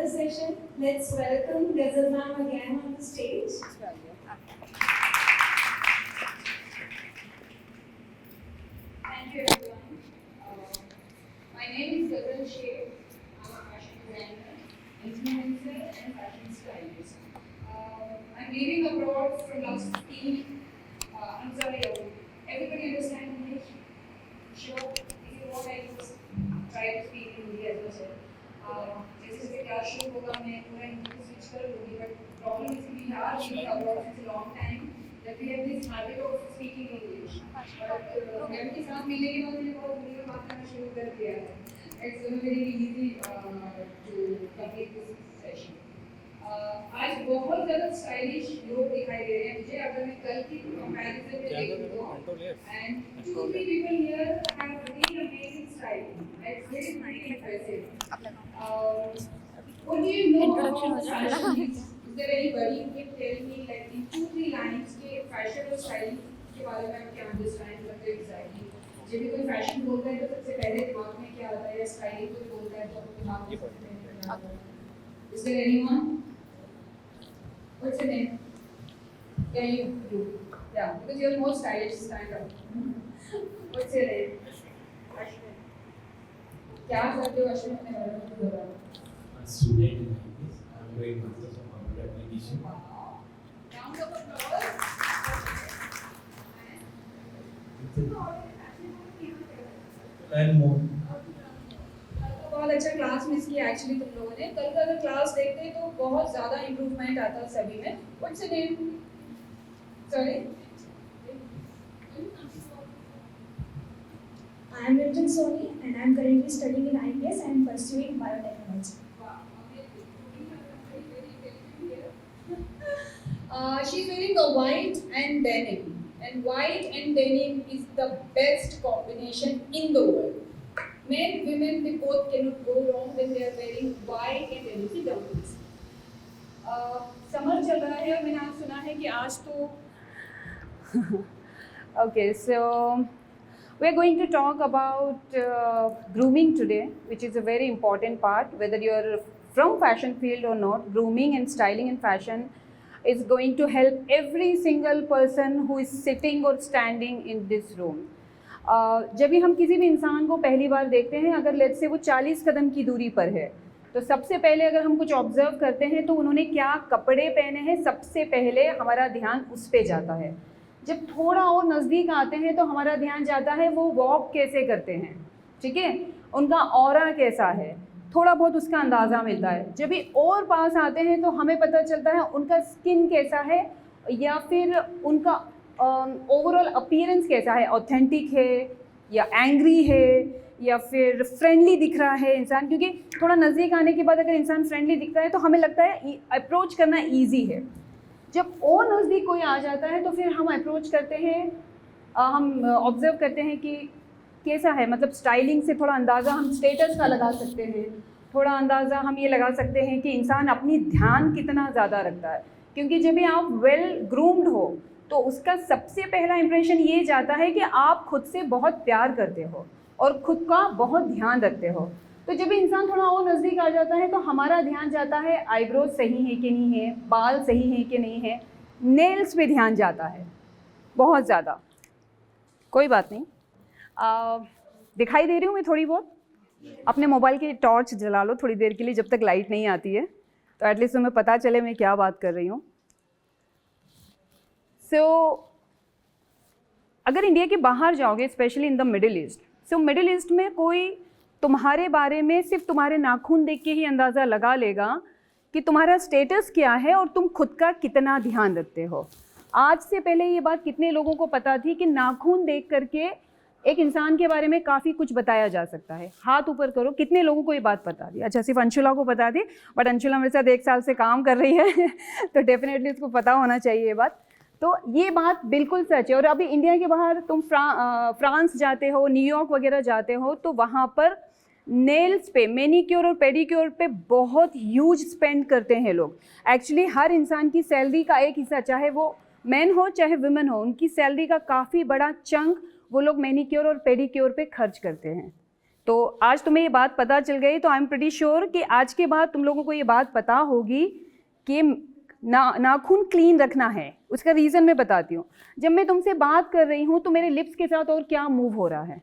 another session. Let's welcome Ghazal ma'am again on the stage. Thank you everyone. My name is Ghazal Sheikh. I'm a fashion designer, influencer and fashion stylist. I'm living abroad from last 15. I'm sorry, everybody understand English? Sure. If you want, I just try to speak in Hindi as well. जैसे जैसे class शुरू होगा मैं पूरा हिंदी में switch कर लूँगी, but problem is we are living abroad since a long time that we have this habit of speaking English. But ma'am के साथ मिलने के बाद मैंने बहुत हिंदी में बात करना शुरू कर दिया है. It's very easy to complete this session. आज बहुत ज़्यादा स्टाइलिश लोग दिखाई दे रहे हैं मुझे. अगर मैं कल की कंपैरिजन में देखूँ तो and 2-3 people here have really amazing style. It's very impressive. What do you know about fashion? Is there anybody who can tell me like in 2-3 lines के fashion और style के बारे में आप क्या understand करते हो exactly? जब भी कोई fashion बोलता है तो सबसे पहले दिमाग में क्या आता है या styling कोई बोलता है तो दिमाग में क्या आता है? Is there anyone? What's your name? Yeah, you. Yeah, because you're more stylish. Stand up. What's your name? Ashwin. क्या करते हो अश्विन अपने बारे में कुछ बताओ. Student in IPS. I'm doing Masters of Computer Application. Round of applause. And more. बहुत अच्छा क्लास मिस किया एक्चुअली तुम लोगों ने. कल का अगर क्लास देखते तो बहुत ज़्यादा इम्प्रूवमेंट आता सभी में. What's your name? Sorry. I am Rinjan Soni and I am currently studying in IPS and pursuing biotechnology. She's wearing a white and denim, and white and denim is the best combination in the world. Men, women, they both cannot go wrong when they are wearing white and denim. See down please. Summer चल रहा है और मैंने आज सुना है कि आज तो okay, so we're going to talk about grooming today, which is a very important part. Whether you're from fashion field or not, grooming and styling in fashion is going to help every single person who is sitting or standing in this room. जब भी हम किसी भी इंसान को पहली बार देखते हैं, अगर लेट्स से वो 40 कदम की दूरी पर है, तो सबसे पहले अगर हम कुछ ऑब्जर्व करते हैं तो उन्होंने क्या कपड़े पहने हैं, सबसे पहले हमारा ध्यान उस पे जाता है. जब थोड़ा और नज़दीक आते हैं तो हमारा ध्यान जाता है वो वॉक कैसे करते हैं, ठीक है, उनका ऑरा कैसा है, थोड़ा बहुत उसका अंदाज़ा मिलता है. जब भी और पास आते हैं तो हमें पता चलता है उनका स्किन कैसा है या फिर उनका ओवरऑल अपीयरेंस कैसा है, ऑथेंटिक है या एंग्री है या फिर फ्रेंडली दिख रहा है इंसान. क्योंकि थोड़ा नज़दीक आने के बाद अगर इंसान फ्रेंडली दिखता है तो हमें लगता है अप्रोच करना ईजी है. जब और नज़दीक कोई आ जाता है तो फिर हम अप्रोच करते हैं, हम ऑब्ज़र्व करते हैं कि कैसा है, मतलब स्टाइलिंग से थोड़ा अंदाज़ा हम स्टेटस का लगा सकते हैं, थोड़ा अंदाज़ा हम ये लगा सकते हैं कि इंसान अपनी ध्यान कितना ज़्यादा रखता है. क्योंकि जब भी आप वेल ग्रूम्ड हो तो उसका सबसे पहला इंप्रेशन ये जाता है कि आप खुद से बहुत प्यार करते हो और ख़ुद का बहुत ध्यान रखते हो. तो जब इंसान थोड़ा और नज़दीक आ जाता है तो हमारा ध्यान जाता है आईब्रोज सही है कि नहीं है, बाल सही है कि नहीं है, नेल्स पे ध्यान जाता है बहुत ज़्यादा. कोई बात नहीं, दिखाई दे रही हूँ मैं थोड़ी बहुत. अपने मोबाइल की टॉर्च जला लो थोड़ी देर के लिए जब तक लाइट नहीं आती है, तो एटलीस्ट तुम्हें पता चले मैं क्या बात कर रही हूँ. सो अगर इंडिया के बाहर जाओगे, specially in the middle east, so middle east में कोई तुम्हारे बारे में सिर्फ तुम्हारे नाखून देख के ही अंदाज़ा लगा लेगा कि तुम्हारा स्टेटस क्या है और तुम खुद का कितना ध्यान रखते हो. आज से पहले ये बात कितने लोगों को पता थी कि नाखून देख करके एक इंसान के बारे में काफ़ी कुछ बताया जा सकता है? हाथ ऊपर करो, कितने लोगों को ये बात पता थी? अच्छा, सिर्फ अंशुला को पता थी, बट अंशुला मेरे साथ 1 साल से काम कर रही है तो डेफिनेटली उसको पता होना चाहिए ये बात. तो ये बात बिल्कुल सच है. और अभी इंडिया के बाहर तुम फ्रांस जाते हो, न्यूयॉर्क वगैरह जाते हो, तो वहाँ पर नेल्स पे, मैनीक्योर और पेडिक्योर पे बहुत ह्यूज स्पेंड करते हैं लोग. एक्चुअली हर इंसान की सैलरी का एक हिस्सा, चाहे वो मैन हो चाहे वुमेन हो, उनकी सैलरी का काफ़ी बड़ा चंक वो लोग मैनीक्योर और पेडिक्योर पे खर्च करते हैं. तो आज तुम्हें ये बात पता चल गई, तो आई एम प्रीटी श्योर कि आज के बाद तुम लोगों को ये बात पता होगी कि नाखून क्लीन रखना है। उसका रीज़न मैं बताती हूँ। जब मैं तुमसे बात कर रही हूँ तो मेरे लिप्स के साथ और क्या मूव हो रहा है?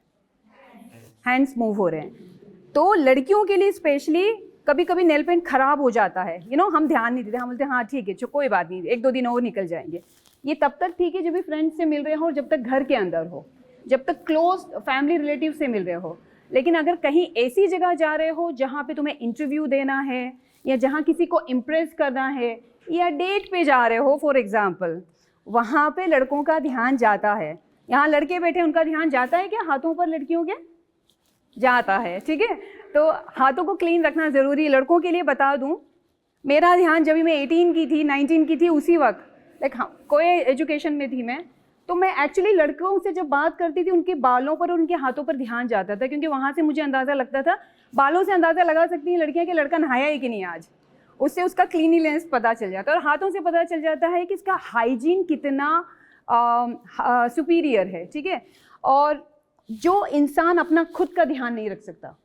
हैंड्स मूव हो रहे हैं। तो लड़कियों के लिए स्पेशली कभी कभी नेल पेंट खराब हो जाता है, हम ध्यान नहीं देते, हम बोलते हैं हाँ ठीक है कोई बात नहीं, 1-2 दिन और निकल जाएंगे। ये तब तक ठीक है जब भी फ्रेंड्स से मिल रहे हो और जब तक घर के अंदर हो, जब तक क्लोज फैमिली रिलेटिव से मिल रहे हो। लेकिन अगर कहीं ऐसी जगह जा रहे हो जहाँ पे तुम्हें इंटरव्यू देना है या जहाँ किसी को इम्प्रेस करना है या डेट पे जा रहे हो फॉर एग्जाम्पल, वहाँ पे लड़कों का ध्यान जाता है। यहाँ लड़के बैठे उनका ध्यान जाता है क्या हाथों पर लड़कियों के? जाता है, ठीक है। तो हाथों को क्लीन रखना ज़रूरी है। लड़कों के लिए बता दूं, मेरा ध्यान जब मैं 18 की थी 19 की थी उसी वक्त कोई एजुकेशन में थी मैं, तो मैं एक्चुअली लड़कों से जब बात करती थी उनके बालों पर और उनके हाथों पर ध्यान जाता था, क्योंकि वहाँ से मुझे अंदाज़ा लगता था, बालों से अंदाज़ा लगा सकती हैं लड़कियाँ कि लड़का नहाया है कि नहीं आज, उससे उसका क्लीनिनेस पता चल जाता है। और हाथों से पता चल जाता है कि इसका हाइजीन कितना सुपीरियर है, ठीक है। और जो इंसान अपना खुद का ध्यान नहीं रख सकता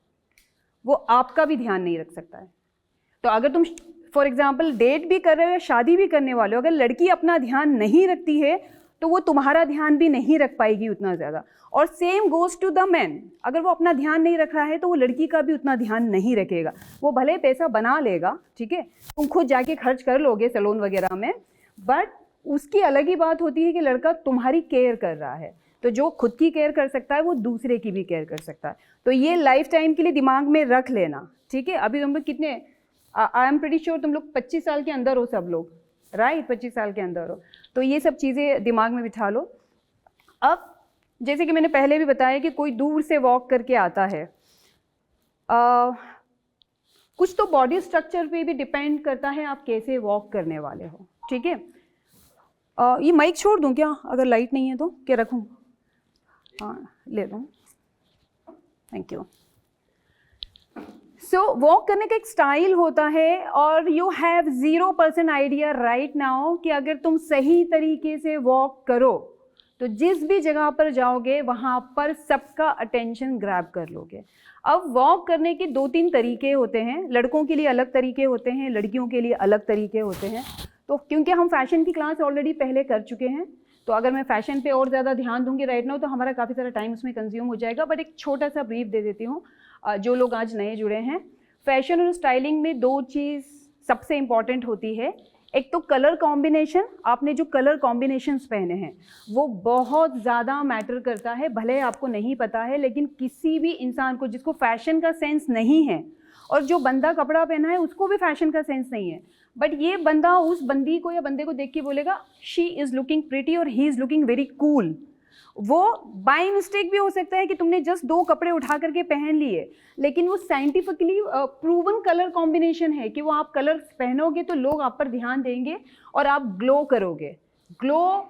वो आपका भी ध्यान नहीं रख सकता है। तो अगर तुम फॉर एग्जांपल डेट भी कर रहे हो या शादी भी करने वाले हो, अगर लड़की अपना ध्यान नहीं रखती है तो वो तुम्हारा ध्यान भी नहीं रख पाएगी उतना ज़्यादा। और same goes to the man, अगर वो अपना ध्यान नहीं रख रहा है तो वो लड़की का भी उतना ध्यान नहीं रखेगा। वो भले पैसा बना लेगा, ठीक है, तुम खुद जाके खर्च कर लोगे सैलून वगैरह में, बट उसकी अलग ही बात होती है कि लड़का तुम्हारी केयर कर रहा है। तो जो खुद की केयर कर सकता है वो दूसरे की भी केयर कर सकता है। तो ये लाइफ टाइम के लिए दिमाग में रख लेना, ठीक है। अभी तुम लोग कितने, आई एम प्रीटी श्योर तुम लोग 25 साल के अंदर हो सब लोग, राइट? 25 साल के अंदर हो, तो ये सब चीज़ें दिमाग में बिठा लो। अब जैसे कि मैंने पहले भी बताया कि कोई दूर से वॉक करके आता है, कुछ तो बॉडी स्ट्रक्चर पे भी डिपेंड करता है आप कैसे वॉक करने वाले हो, ठीक है। ये माइक छोड़ दूँ क्या? अगर लाइट नहीं है तो क्या रखूँ? हाँ ले लूँ, थैंक यू। सो वॉक करने का एक स्टाइल होता है और you have 0% idea right now कि अगर तुम सही तरीके से वॉक करो तो जिस भी जगह पर जाओगे वहाँ पर सबका अटेंशन ग्रैब कर लोगे। अब वॉक करने के 2-3 तरीके होते हैं, लड़कों के लिए अलग तरीके होते हैं, लड़कियों के लिए अलग तरीके होते हैं। तो क्योंकि हम फैशन की क्लास ऑलरेडी पहले कर चुके हैं, तो अगर मैं फैशन पे और ज़्यादा ध्यान दूंगी राइट नाउ तो हमारा काफ़ी सारा टाइम उसमें कंज्यूम हो जाएगा। बट एक छोटा सा ब्रीफ दे देती हूँ जो लोग आज नए जुड़े हैं। फैशन और स्टाइलिंग में 2 चीज़ सबसे इम्पॉर्टेंट होती है। एक तो कलर कॉम्बिनेशन, आपने जो कलर कॉम्बिनेशंस पहने हैं वो बहुत ज़्यादा मैटर करता है। भले आपको नहीं पता है, लेकिन किसी भी इंसान को जिसको फैशन का सेंस नहीं है, और जो बंदा कपड़ा पहना है उसको भी फैशन का सेंस नहीं है, बट ये बंदा उस बंदी को या बंदे को देख के बोलेगा शी इज़ लुकिंग प्रिटी और he is looking very cool. वो बाय मिस्टेक भी हो सकता है कि तुमने जस्ट 2 कपड़े उठा करके पहन लिए, लेकिन वो साइंटिफिकली प्रूवन कलर कॉम्बिनेशन है कि वो आप कलर पहनोगे तो लोग आप पर ध्यान देंगे और आप ग्लो करोगे। ग्लो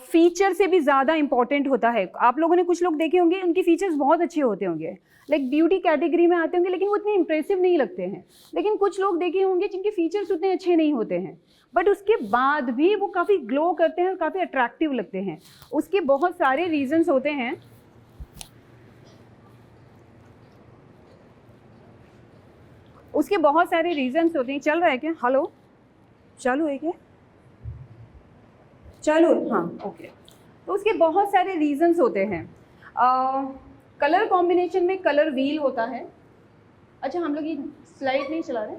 फीचर से भी ज़्यादा इंपॉर्टेंट होता है। आप लोगों ने कुछ लोग देखे होंगे उनके फीचर्स बहुत अच्छे होते होंगे, लाइक ब्यूटी कैटेगरी में आते होंगे, लेकिन वो इतने इंप्रेसिव नहीं लगते हैं। लेकिन कुछ लोग देखे होंगे जिनके फीचर्स उतने अच्छे नहीं होते हैं, बट उसके बाद भी वो काफ़ी ग्लो करते हैं और काफ़ी अट्रैक्टिव लगते हैं। उसके बहुत सारे रीजंस होते हैं। उसके बहुत सारे रीजंस होते हैं। चल रहा है क्या? हेलो, चालू है क्या? चालू, हाँ ओके। तो उसके बहुत सारे रीजंस होते हैं। कलर कॉम्बिनेशन में कलर व्हील होता है। अच्छा, हम लोग ये स्लाइड नहीं चला रहे,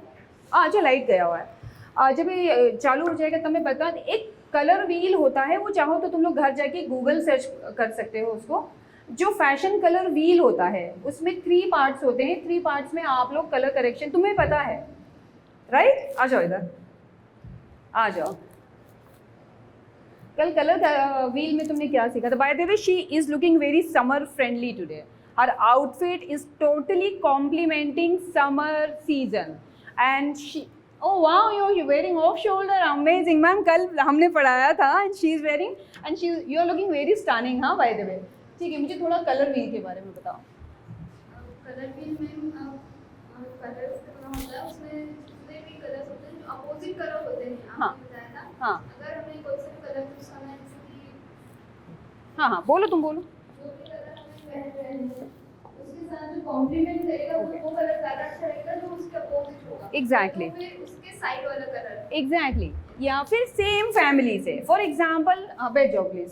अच्छा लाइट गया हुआ है। जब ये चालू हो जाएगा तब मैं बता दें। एक कलर व्हील होता है, वो चाहो तो तुम लोग घर जाके गूगल सर्च कर सकते हो उसको। जो फैशन कलर व्हील होता है उसमें 3 पार्ट्स होते हैं। 3 पार्ट्स में आप लोग कलर करेक्शन, तुम्हें पता है राइट? आ जाओ इधर, आ जाओ। कल कलर व्हील में तुमने क्या सीखा था? By the way, she is looking very summer friendly today. Her outfit is totally complimenting summer season and she, oh wow, you're wearing off shoulder, amazing ma'am. कल हमने पढ़ाया था and she is wearing and she you are looking very stunning, हाँ by the way। ठीक है, मुझे थोड़ा colour wheel के बारे में बताओ। कलर व्हील में कलर होता है, उसमें जितने भी कलर्स होते हैं जो अपोजिट कलर होते हैं, हाँ, आपने बताया था। हाँ, अगर हमें कोई सा कलर चूज करना है, जैसे कि हाँ हाँ बोलो, तुम बोलो। जो भी कलर हमें पहन रहे हैं उसके उसके साथ जो कॉम्प्लीमेंट करेगा वो कलर ज़्यादा अच्छा लगेगा जो उसके अपोजिट होगा। Exactly. तो फिर उसके साइड वाला कलर। एग्जैक्टली या फिर सेम फैमिली से। फॉर एग्जाम्पल बैठ जाओ प्लीज।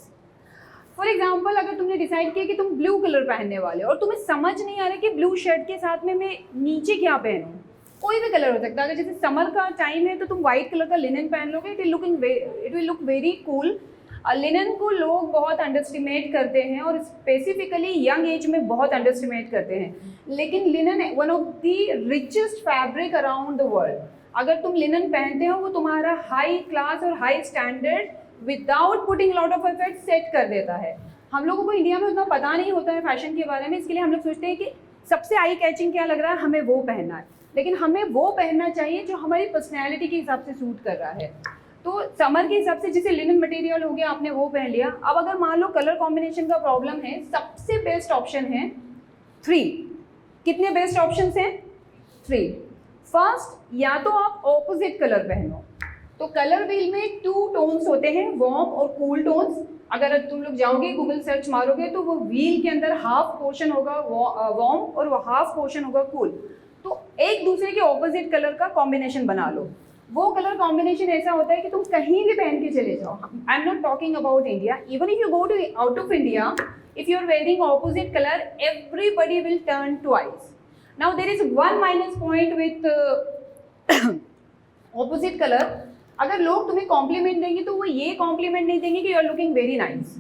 फॉर एग्जाम्पल अगर तुमने डिसाइड किया कि तुम ब्लू कलर पहनने वाले हो और तुम्हें समझ नहीं आ रहा कि ब्लू शर्ट के साथ में मैं नीचे क्या पहनूं, कोई भी कलर हो सकता है। अगर जैसे समर का टाइम है तो तुम व्हाइट कलर का लिनन पहन लोगे, it will look very cool. Linen को लोग बहुत अंडरस्टिमेट करते हैं और स्पेसिफिकली यंग एज में बहुत अंडरस्टिमेट करते हैं, लेकिन linen one of the richest fabric around the world. अगर तुम लिनन पहनते हो वो तुम्हारा हाई क्लास और high standard without putting lot of effort set कर देता है। हम लोगों को इंडिया में उतना पता नहीं होता है फैशन के बारे में, इसके लिए हम लोग सोचते हैं कि सबसे आई कैचिंग क्या लग रहा है, हमें वो पहनना है, लेकिन हमें वो पहनना चाहिए जो हमारी पर्सनैलिटी के हिसाब से सूट कर रहा है। तो समर के हिसाब से जैसे लिनन मटेरियल हो गया, आपने वो पहन लिया। अब अगर मान लो कलर कॉम्बिनेशन का प्रॉब्लम है, सबसे बेस्ट ऑप्शन है 3। कितने बेस्ट ऑप्शन हैं? 3। फर्स्ट, या तो आप ऑपोजिट कलर पहनो। तो कलर व्हील में 2 टोन्स होते हैं, वार्म और कूल टोन्स। अगर तुम लोग जाओगे गूगल सर्च मारोगे तो वो व्हील के अंदर हाफ पोर्शन होगा वार्म और वो हाफ पोर्शन होगा कूल। तो एक दूसरे के ऑपोजिट कलर का कॉम्बिनेशन बना लो। वो कलर कॉम्बिनेशन ऐसा होता है कि तुम कहीं भी पहन के चले जाओ। I am not talking about India, even if you go to out of India, if you are wearing opposite color, everybody will turn twice. Now there is one minus point with opposite color. अगर लोग तुम्हें complement देंगे तो वो ये complement नहीं देंगे कि you are looking very nice,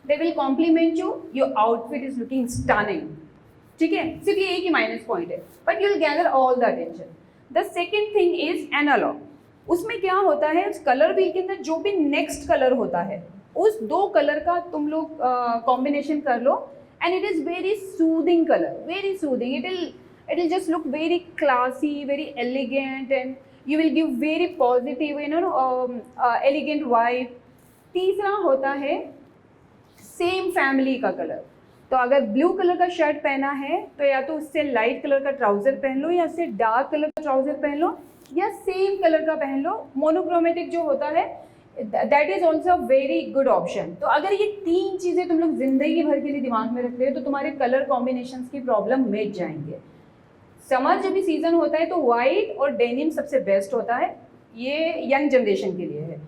they will compliment you your outfit is looking stunning. ठीक है, सिर्फ ये एक ही माइनस पॉइंट है, but you will gather all the attention. The second thing is analog. उसमें क्या होता है, उस कलर व्हील के अंदर जो भी नेक्स्ट कलर होता है उस 2 कलर का तुम लोग कॉम्बिनेशन कर लो, and it is very soothing colour, very soothing. It will just look very classy, very elegant, and you will give very positive elegant vibe. तीसरा होता है सेम फैमिली का कलर। तो अगर ब्लू कलर का शर्ट पहना है तो या तो उससे लाइट कलर का ट्राउज़र पहन लो, या उससे डार्क कलर का ट्राउज़र पहन लो, या सेम कलर का पहन लो। मोनोक्रोमेटिक जो होता है that is also a very good option. तो अगर ये 3 चीज़ें तुम लोग जिंदगी भर के लिए दिमाग में रखते हो तो तुम्हारे कलर कॉम्बिनेशंस की प्रॉब्लम मिट जाएंगे। समर जब भी सीज़न होता है तो वाइट और डेनिम सबसे बेस्ट होता है, ये यंग जनरेशन के लिए है।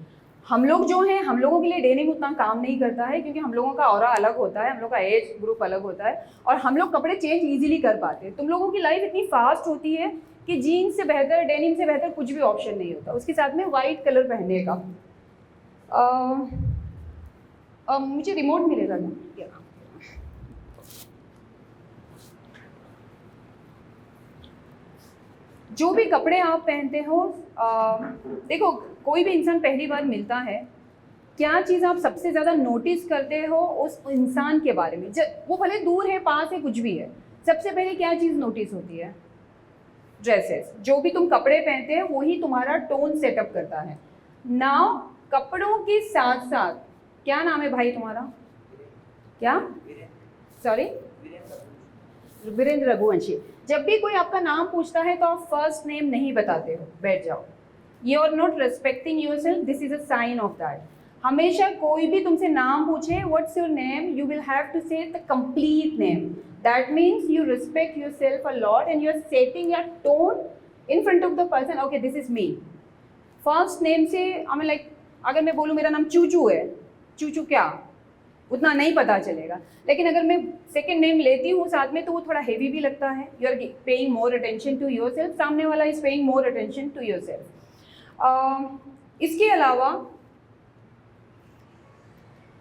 हम लोग जो हैं, हम लोगों के लिए डेनिम उतना काम नहीं करता है क्योंकि हम लोगों का ऑरा अलग होता है, हम लोग का एज ग्रुप अलग होता है और हम लोग कपड़े चेंज ईजिली कर पाते हैं। तुम लोगों की लाइफ इतनी फास्ट होती है कि जीन्स से बेहतर, डेनिम से बेहतर कुछ भी ऑप्शन नहीं होता। उसके साथ में वाइट कलर पहनने का। मुझे रिमोट मिलेगा क्या? जो भी कपड़े आप पहनते हो, देखो कोई भी इंसान पहली बार मिलता है, क्या चीज़ आप सबसे ज़्यादा नोटिस करते हो उस इंसान के बारे में, वो भले दूर है, पास है, कुछ भी है, सबसे पहले क्या चीज़ नोटिस होती है? ड्रेसेस। जो भी तुम कपड़े पहनते हैं वही तुम्हारा टोन सेटअप करता है। नाउ कपड़ों के साथ साथ, क्या नाम है भाई तुम्हारा? क्या? सॉरी, वीरेंद्र रघुवंशी। जब भी कोई आपका नाम पूछता है तो आप फर्स्ट नेम नहीं बताते हो, बैठ जाओ। You are not respecting your self, this is a sign of that. हमेशा कोई भी तुमसे नाम पूछे, what's your name, you will have to say the complete name. That means you respect your self a lot and you are setting your tone in front of the person, okay this is me. First name से हमें like, अगर मैं बोलूँ मेरा नाम चूचू है, चूचू क्या, उतना नहीं पता चलेगा। लेकिन अगर मैं सेकंड नेम लेती हूँ साथ में तो वो थोड़ा हेवी भी लगता है। You are paying more attention to yourself, सामने वाला is paying more attention to yourself. इसके अलावा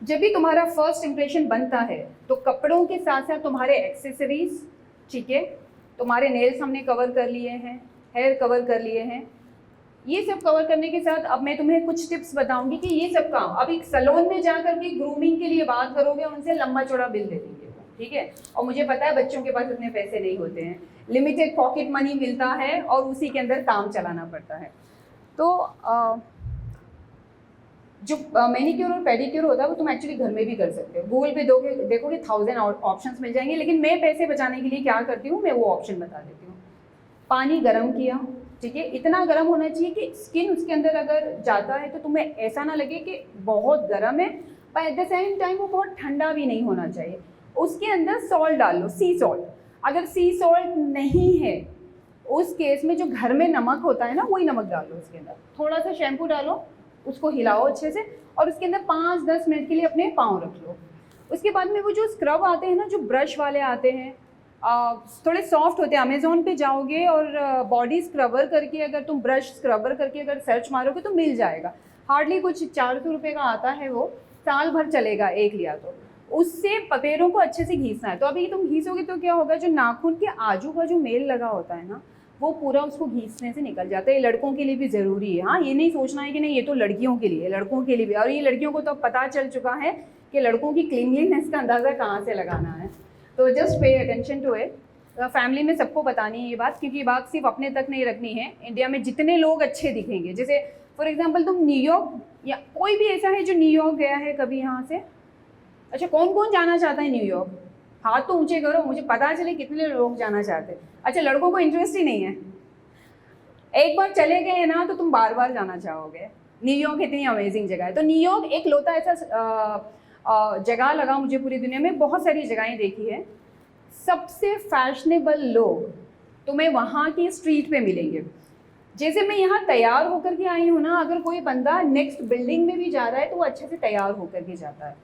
जब भी तुम्हारा फर्स्ट इंप्रेशन बनता है तो कपड़ों के साथ साथ तुम्हारे एक्सेसरीज, ठीक है, तुम्हारे नेल्स हमने कवर कर लिए हैं, हेयर कवर कर लिए हैं, ये सब कवर करने के साथ अब मैं तुम्हें कुछ टिप्स बताऊंगी कि ये सब काम, अब एक सैलून में जाकर के ग्रूमिंग के लिए बात करोगे, उनसे लंबा चौड़ा बिल दे देंगे, ठीक है। और मुझे पता है बच्चों के पास इतने पैसे नहीं होते हैं, लिमिटेड पॉकेट मनी मिलता है और उसी के अंदर काम चलाना पड़ता है। तो जो मैनिक्योर और पेडिक्योर होता है वो तुम एक्चुअली घर में भी कर सकते हो। गूगल पे देखोगे 1000 ऑप्शंस मिल जाएंगे, लेकिन मैं पैसे बचाने के लिए क्या करती हूँ, मैं वो ऑप्शन बता देती हूँ। पानी गर्म किया, ठीक है, इतना गर्म होना चाहिए कि स्किन उसके अंदर अगर जाता है तो तुम्हें ऐसा ना लगे कि बहुत गर्म है, पर एट द सेम टाइम वो बहुत ठंडा भी नहीं होना चाहिए। उसके अंदर सॉल्ट डाल लो, सी सॉल्ट। अगर सी सॉल्ट नहीं है उस केस में जो घर में नमक होता है ना, वही नमक डाल लो उसके अंदर, थोड़ा सा शैम्पू डालो, उसको हिलाओ अच्छे से, और उसके अंदर 5-10 मिनट के लिए अपने पाँव रख लो। उसके बाद में वो जो स्क्रब आते हैं ना, जो ब्रश वाले आते हैं, थोड़े सॉफ्ट होते हैं, अमेज़ॉन पे जाओगे और बॉडी स्क्रबर करके अगर तुम ब्रश स्क्रबर करके अगर सर्च मारोगे तो मिल जाएगा। हार्डली कुछ 400 रुपये का आता है, वो साल भर चलेगा एक लिया तो। उससे पैरों को अच्छे से घीसना है। तो अभी तुम घीसोगे तो क्या होगा, जो नाखून के आजू बाजू मेल लगा होता है ना, वो पूरा उसको घीसने से निकल जाता है। ये लड़कों के लिए भी ज़रूरी है। हाँ, ये नहीं सोचना है कि नहीं ये तो लड़कियों के लिए, लड़कों के लिए भी। और ये लड़कियों को तो अब पता चल चुका है कि लड़कों की क्लीनलीनेस का अंदाज़ा कहाँ से लगाना है। तो just pay attention to it. Family में सबको बतानी है ये बात, क्योंकि ये बात सिर्फ अपने तक नहीं रखनी है। इंडिया में जितने लोग अच्छे दिखेंगे, जैसे फॉर एग्जांपल तुम न्यूयॉर्क, या कोई भी ऐसा है जो न्यूयॉर्क गया है कभी यहाँ से? अच्छा, कौन कौन जाना चाहता है न्यूयॉर्क? हाथ तो ऊंचे करो, मुझे पता चले कितने लोग जाना चाहते हैं। अच्छा, लड़कों को इंटरेस्ट ही नहीं है। एक बार चले गए ना तो तुम बार बार जाना चाहोगे। न्यूयॉर्क इतनी अमेजिंग जगह है। तो न्यूयॉर्क एक लौता ऐसा जगह लगा मुझे पूरी दुनिया में, बहुत सारी जगहें देखी है, सबसे फैशनेबल लोग तुम्हें वहाँ की स्ट्रीट पे मिलेंगे। जैसे मैं यहाँ तैयार होकर के आई हूँ ना, अगर कोई बंदा नेक्स्ट बिल्डिंग में भी जा रहा है तो वो अच्छे से तैयार होकर के जाता है।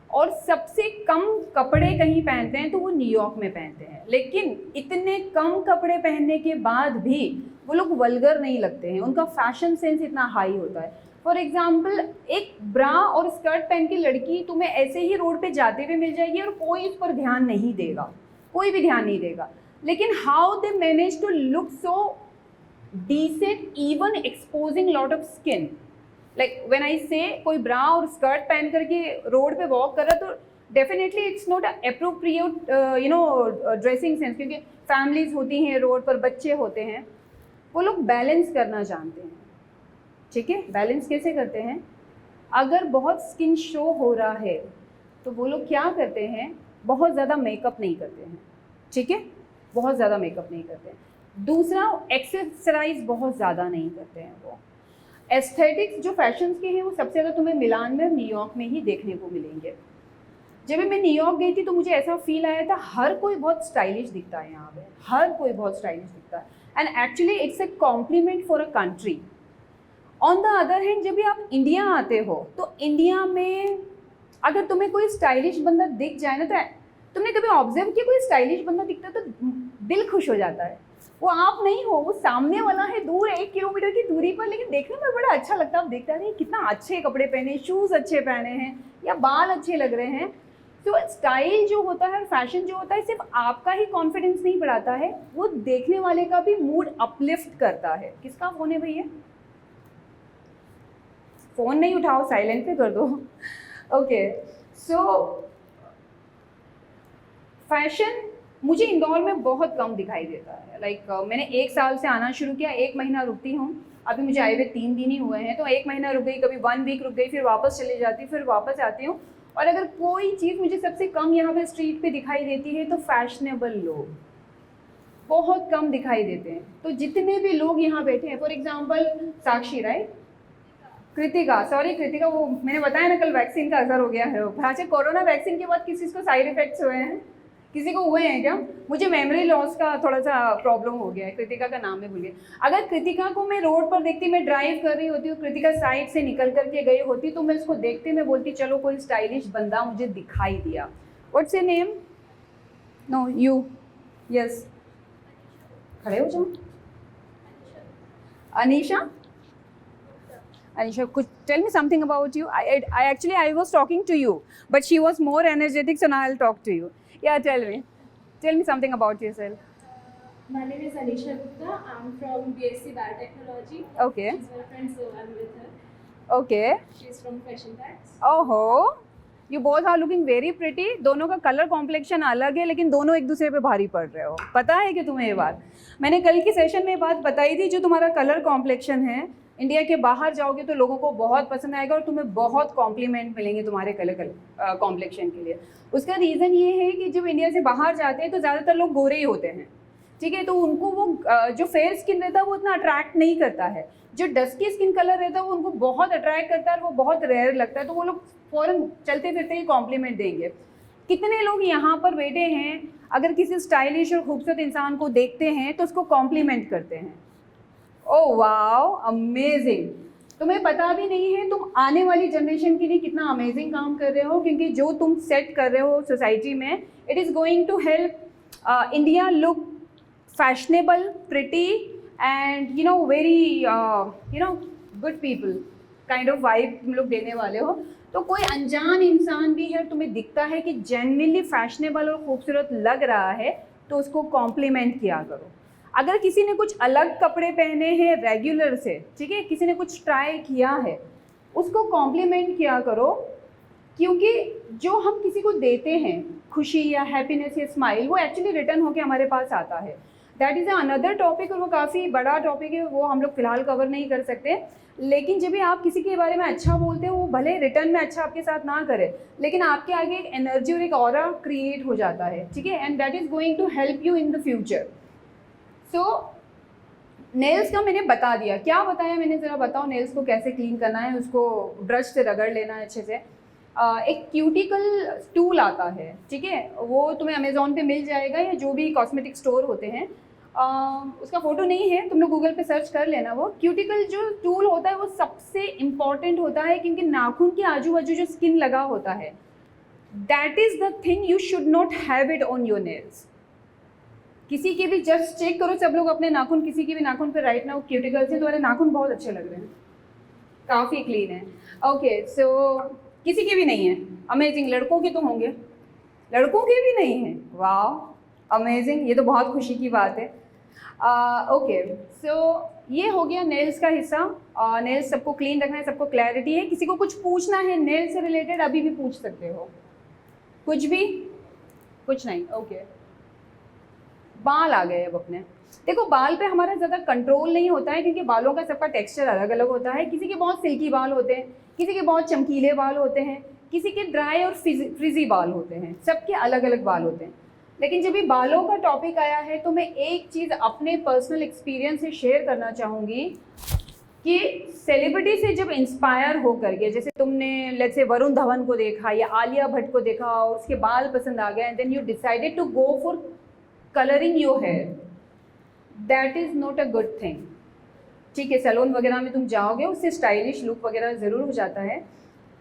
और सबसे कम कपड़े कहीं पहनते हैं तो वो न्यूयॉर्क में पहनते हैं। लेकिन इतने कम कपड़े पहनने के बाद भी वो लोग वल्गर नहीं लगते हैं, उनका फैशन सेंस इतना हाई होता है। फॉर एग्जाम्पल, एक ब्रा और स्कर्ट पहन के लड़की तुम्हें ऐसे ही रोड पे जाते हुए मिल जाएगी और कोई उस पर ध्यान नहीं देगा, कोई भी ध्यान नहीं देगा। लेकिन how they manage to look so decent even exposing lot of skin. Like when I say कोई ब्रा और स्कर्ट पहन करके रोड पे वॉक कर रहा, तो definitely it's not appropriate dressing sense, क्योंकि फैमिलीज होती हैं रोड पर, बच्चे होते हैं, वो लोग बैलेंस करना जानते हैं। ठीक है, बैलेंस कैसे करते हैं? अगर बहुत स्किन शो हो रहा है तो वो लोग क्या करते हैं, बहुत ज़्यादा मेकअप नहीं करते हैं। ठीक है, बहुत ज़्यादा मेकअप नहीं करते हैं। दूसरा, एक्सरसाइज बहुत ज़्यादा नहीं करते हैं। वो एस्थेटिक्स जो फैशंस के हैं वो सबसे ज़्यादा तुम्हें मिलान में, न्यूयॉर्क में ही देखने को मिलेंगे। जब भी मैं न्यूयॉर्क गई थी तो मुझे ऐसा फील आया था, हर कोई बहुत स्टाइलिश दिखता है यहाँ पे, हर कोई बहुत स्टाइलिश दिखता है। And actually it's A complement for a country. On the other hand, जब भी आप इंडिया आते हो तो इंडिया में अगर तुम्हें कोई स्टाइलिश बंदा दिख जाए ना, तो तुमने कभी ऑब्जर्व किया कोई स्टाइलिश बंदा दिखता है तो दिल खुश हो जाता है। वो आप नहीं हो, वो सामने वाला है, दूर 1 किलोमीटर की दूरी पर, लेकिन देखने में बड़ा अच्छा लगता है। आप देखते हैं कितना अच्छे कपड़े पहने, शूज़ अच्छे पहने हैं, या बाल अच्छे लग रहे हैं। तो स्टाइल जो होता है और फैशन जो होता है, सिर्फ आपका ही कॉन्फिडेंस नहीं बढ़ाता है, वो देखने वाले का भी मूड अपलिफ्ट करता है। किसका फ़ोन है भैया? फ़ोन नहीं उठाओ, साइलेंट पे कर दो। ओके, सो फैशन मुझे इंदौर में बहुत कम दिखाई देता है। लाइक मैंने 1 साल से आना शुरू किया, 1 महीना रुकती हूँ। अभी मुझे आए हुए 3 दिन ही हुए हैं, तो 1 महीना रुक गई, कभी 1 वीक रुक गई, फिर वापस चली जाती, फिर वापस आती हूँ। और अगर कोई चीज़ मुझे सबसे कम यहाँ पे स्ट्रीट पे दिखाई देती है तो फैशनेबल लोग बहुत कम दिखाई देते हैं। तो जितने भी लोग यहाँ बैठे हैं, for example Sakshi, right, Kritika, sorry Kritika, वो मैंने बताया ना कल वैक्सीन का असर हो गया है। अच्छा, कोरोना वैक्सीन के बाद किसी को साइड इफेक्ट्स हुए हैं? किसी को हुए हैं क्या? मुझे मेमोरी लॉस का थोड़ा सा प्रॉब्लम हो गया है। कृतिका का नाम है भूल गया। अगर कृतिका को मैं रोड पर देखती, मैं ड्राइव कर रही होती हूँ, कृतिका साइड से निकल करके गई होती, तो मैं उसको देखते मैं बोलती चलो कोई स्टाइलिश बंदा मुझे दिखाई दिया। What's your name? No, you. Yes, खड़े हो जाओ। Anisha? Anisha, could tell me something about you? I was talking to you, but she was more energetic, so now I'll talk to you. Yeah, tell me something about yourself. My name is Anisha Gupta. I'm from BSc Biotechnology. Okay. She's my friend, so I'm with her. Okay. She's from Fashion Facts. ओहो, you both are looking very pretty. दोनों का colour complexion अलग है, लेकिन दोनों एक दूसरे पे भारी पड़ रहे हो। पता है कि तुम्हें ये बात? मैंने कल की सेशन में ये बात बताई थी, जो तुम्हारा कलर कॉम्प्लेक्शन है, इंडिया के बाहर जाओगे तो लोगों को बहुत पसंद आएगा और तुम्हें बहुत कॉम्प्लीमेंट मिलेंगे तुम्हारे कलर कॉम्प्लेक्शन के लिए। उसका रीज़न ये है कि जब इंडिया से बाहर जाते हैं तो ज़्यादातर लोग गोरे ही होते हैं। ठीक है, तो उनको वो जो फेयर स्किन रहता है वो उतना अट्रैक्ट नहीं करता है। जो डस्की स्किन कलर रहता है वो उनको बहुत अट्रैक्ट करता है और वो बहुत रेयर लगता है, तो वो लोग फ़ौरन चलते फिरते ही कॉम्प्लीमेंट देंगे। कितने लोग यहाँ पर बैठे हैं, अगर किसी स्टाइलिश और खूबसूरत इंसान को देखते हैं तो उसको कॉम्प्लीमेंट करते हैं। Oh wow, amazing. तुम्हें पता भी नहीं है तुम आने वाली जनरेशन के लिए कितना अमेजिंग काम कर रहे हो, क्योंकि जो तुम सेट कर रहे हो सोसाइटी में, it is going to help India look fashionable, pretty and very good people kind of vibe तुम लोग देने वाले हो। तो कोई अनजान इंसान भी है, तुम्हें दिखता है कि जेन्युइनली फैशनेबल और खूबसूरत लग रहा है, तो उसको कॉम्प्लीमेंट किया करो। अगर किसी ने कुछ अलग कपड़े पहने हैं रेगुलर से, ठीक है, किसी ने कुछ ट्राई किया है, उसको कॉम्प्लीमेंट किया करो, क्योंकि जो हम किसी को देते हैं खुशी या हैप्पीनेस या स्माइल, वो एक्चुअली रिटर्न होके हमारे पास आता है। दैट इज़ अनदर टॉपिक, और वो काफ़ी बड़ा टॉपिक है, वो हम लोग फ़िलहाल कवर नहीं कर सकते। लेकिन जब भी आप किसी के बारे में अच्छा बोलते हो, वो भले रिटर्न में अच्छा आपके साथ ना करे, लेकिन आपके आगे एक एनर्जी और एक ऑरा क्रिएट हो जाता है, ठीक है, and that is going to help you in the future. So nails का मैंने बता दिया, क्या बताया मैंने, ज़रा बताओ नेल्स को कैसे क्लीन करना है। उसको ब्रश से रगड़ लेना है अच्छे से। एक क्यूटिकल टूल आता है, ठीक है, वो तुम्हें अमेज़ॉन पे मिल जाएगा या जो भी कॉस्मेटिक स्टोर होते हैं। उसका फ़ोटो नहीं है, तुम लोग गूगल पे सर्च कर लेना। वो क्यूटिकल जो टूल होता है वो सबसे इम्पॉर्टेंट होता है, क्योंकि नाखून के आजू बाजू जो स्किन लगा होता है, that is the thing you should not have it on your nails. किसी के भी जस्ट चेक करो, सब लोग अपने नाखून, किसी के भी नाखून पे राइट नाउ क्यूटिकल से, तुम्हारे नाखून बहुत अच्छे लग रहे हैं, काफ़ी क्लीन है। ओके, सो किसी के भी नहीं है, अमेजिंग। लड़कों के तो होंगे, लड़कों के भी नहीं है, वाह अमेजिंग, ये तो बहुत खुशी की बात है। ओके, सो ये हो गया नेल्स का हिस्सा। नेल्स सबको क्लीन रखना है, सबको क्लैरिटी है। किसी को कुछ पूछना है नेल से रिलेटेड, अभी भी पूछ सकते हो, कुछ भी, कुछ नहीं। ओके, बाल आ गए अब अपने। देखो, बाल पे हमारा ज़्यादा कंट्रोल नहीं होता है, क्योंकि बालों का सबका टेक्सचर अलग अलग होता है। किसी के बहुत सिल्की बाल होते हैं, किसी के बहुत चमकीले बाल होते हैं, किसी के ड्राई और फ्रिजी बाल होते हैं, सबके अलग अलग बाल होते हैं। लेकिन जब भी बालों का टॉपिक आया है, तो मैं एक चीज़ अपने पर्सनल एक्सपीरियंस से शेयर करना चाहूँगी कि सेलिब्रिटी से जब इंस्पायर हो करके, जैसे तुमने लेट्स से वरुण धवन को देखा या आलिया भट्ट को देखा और उसके बाल पसंद आ गए, and then you decided to go for colouring your hair, that is not a good thing, ठीक है। सैलून वगैरह में तुम जाओगे, उससे स्टाइलिश लुक वगैरह ज़रूर हो जाता है,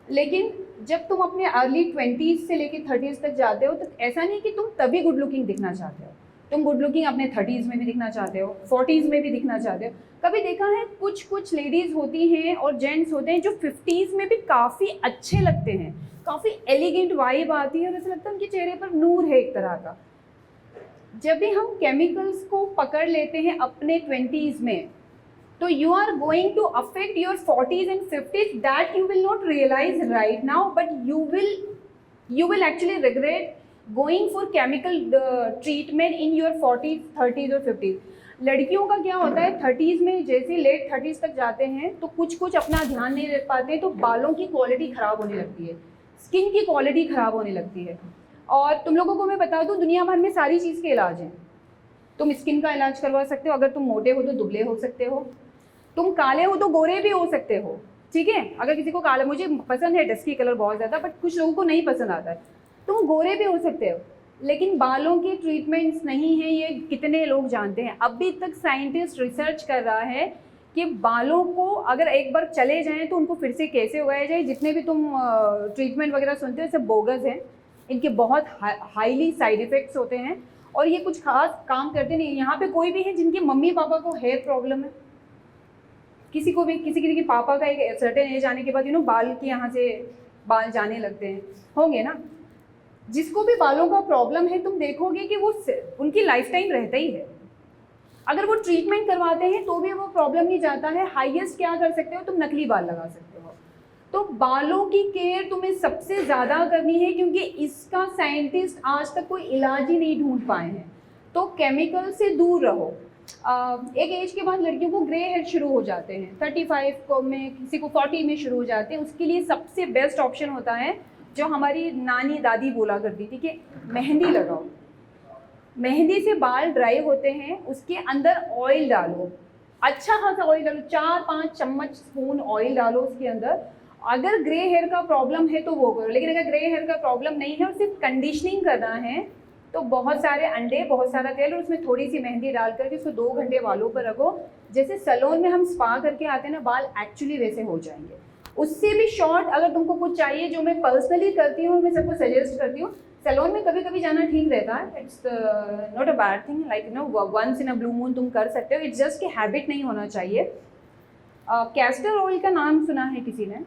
लेकिन जब तुम अपने अर्ली 20s से लेके 30s तक जाते हो, तो ऐसा नहीं कि तुम तभी गुड लुकिंग दिखना चाहते हो। तुम गुड लुकिंग अपने 30s में भी दिखना चाहते हो, 40s में भी दिखना चाहते हो। कभी देखा है कुछ लेडीज़ होती हैं और जेंट्स होते हैं जो 50s में भी काफ़ी अच्छे लगते हैं, काफ़ी एलिगेंट वाइब आती है और ऐसा लगता है उनके चेहरे पर नूर है एक तरह का। जब भी हम केमिकल्स को पकड़ लेते हैं अपने 20s में, तो you are going to affect your 40s and 50s that you will not realize right now, but you will actually regret going for chemical treatment in your 40s, 30s और 50s। लड़कियों का क्या होता है, 30s में जैसे late 30s तक जाते हैं तो कुछ अपना ध्यान नहीं रख पाते, तो बालों की क्वालिटी ख़राब होने लगती है, स्किन की क्वालिटी ख़राब होने लगती है। और तुम लोगों को मैं बता दूँ, दुनिया भर में सारी चीज़ के इलाज हैं। तुम स्किन का इलाज करवा सकते हो, अगर तुम मोटे हो तो दुबले हो सकते हो, तुम काले हो तो गोरे भी हो सकते हो, ठीक है। अगर किसी को काला, मुझे पसंद है डस्की कलर बहुत ज़्यादा, बट कुछ लोगों को नहीं पसंद आता है, तुम गोरे भी हो सकते हो। लेकिन बालों के ट्रीटमेंट्स नहीं हैं, ये कितने लोग जानते हैं। अभी तक साइंटिस्ट रिसर्च कर रहा है कि बालों को अगर एक बार चले जाएं तो उनको फिर से कैसे उगाया जाए। जितने भी तुम ट्रीटमेंट वगैरह सुनते हो सब बोगस हैं, इनके बहुत हाईली साइड इफ़ेक्ट्स होते हैं और ये कुछ खास काम करते नहीं। यहाँ पे कोई भी है जिनके मम्मी पापा को हेयर प्रॉब्लम है, किसी को भी, किसी के पापा का एक सर्टेन एज आने के बाद बाल के यहाँ से बाल जाने लगते हैं, होंगे ना। जिसको भी बालों का प्रॉब्लम है, तुम देखोगे कि वो उनकी लाइफ टाइम रहता ही है। अगर वो ट्रीटमेंट करवाते हैं तो भी वो प्रॉब्लम नहीं जाता है। हाईएस्ट क्या कर सकते हो, तुम नकली बाल लगा सकते हो। तो बालों की केयर तुम्हें सबसे ज़्यादा करनी है, क्योंकि इसका साइंटिस्ट आज तक कोई इलाज ही नहीं ढूंढ पाए हैं। तो केमिकल से दूर रहो। एक एज के बाद लड़कियों को ग्रे हेयर शुरू हो जाते हैं, 35 को में, किसी को 40 में शुरू हो जाते हैं। उसके लिए सबसे बेस्ट ऑप्शन होता है जो हमारी नानी दादी बोला करती थी कि मेहंदी लगाओ। मेहंदी से बाल ड्राई होते हैं, उसके अंदर ऑयल डालो, अच्छा खासा ऑयल डालो, 4-5 चम्मच स्पून ऑयल डालो उसके अंदर। अगर ग्रे हेयर का प्रॉब्लम है तो वो करो, लेकिन अगर ग्रे हेयर का प्रॉब्लम नहीं है और सिर्फ कंडीशनिंग करना है तो बहुत सारे अंडे, बहुत सारा तेल और उसमें थोड़ी सी मेहंदी डाल करके उसको 2 घंटे बालों पर रखो। जैसे सैलून में हम स्पा करके आते हैं ना, बाल एक्चुअली वैसे हो जाएंगे। उससे भी शॉर्ट अगर तुमको कुछ चाहिए, जो मैं पर्सनली करती हूँ, मैं सबको सजेस्ट करती हूँ, सैलून में कभी कभी जाना ठीक रहता है। It's not a bad thing, like you know once in a blue moon तुम कर सकते हो। इट्स जस्ट कि हैबिट नहीं होना चाहिए। कैस्टर ऑयल का नाम सुना है किसी ने?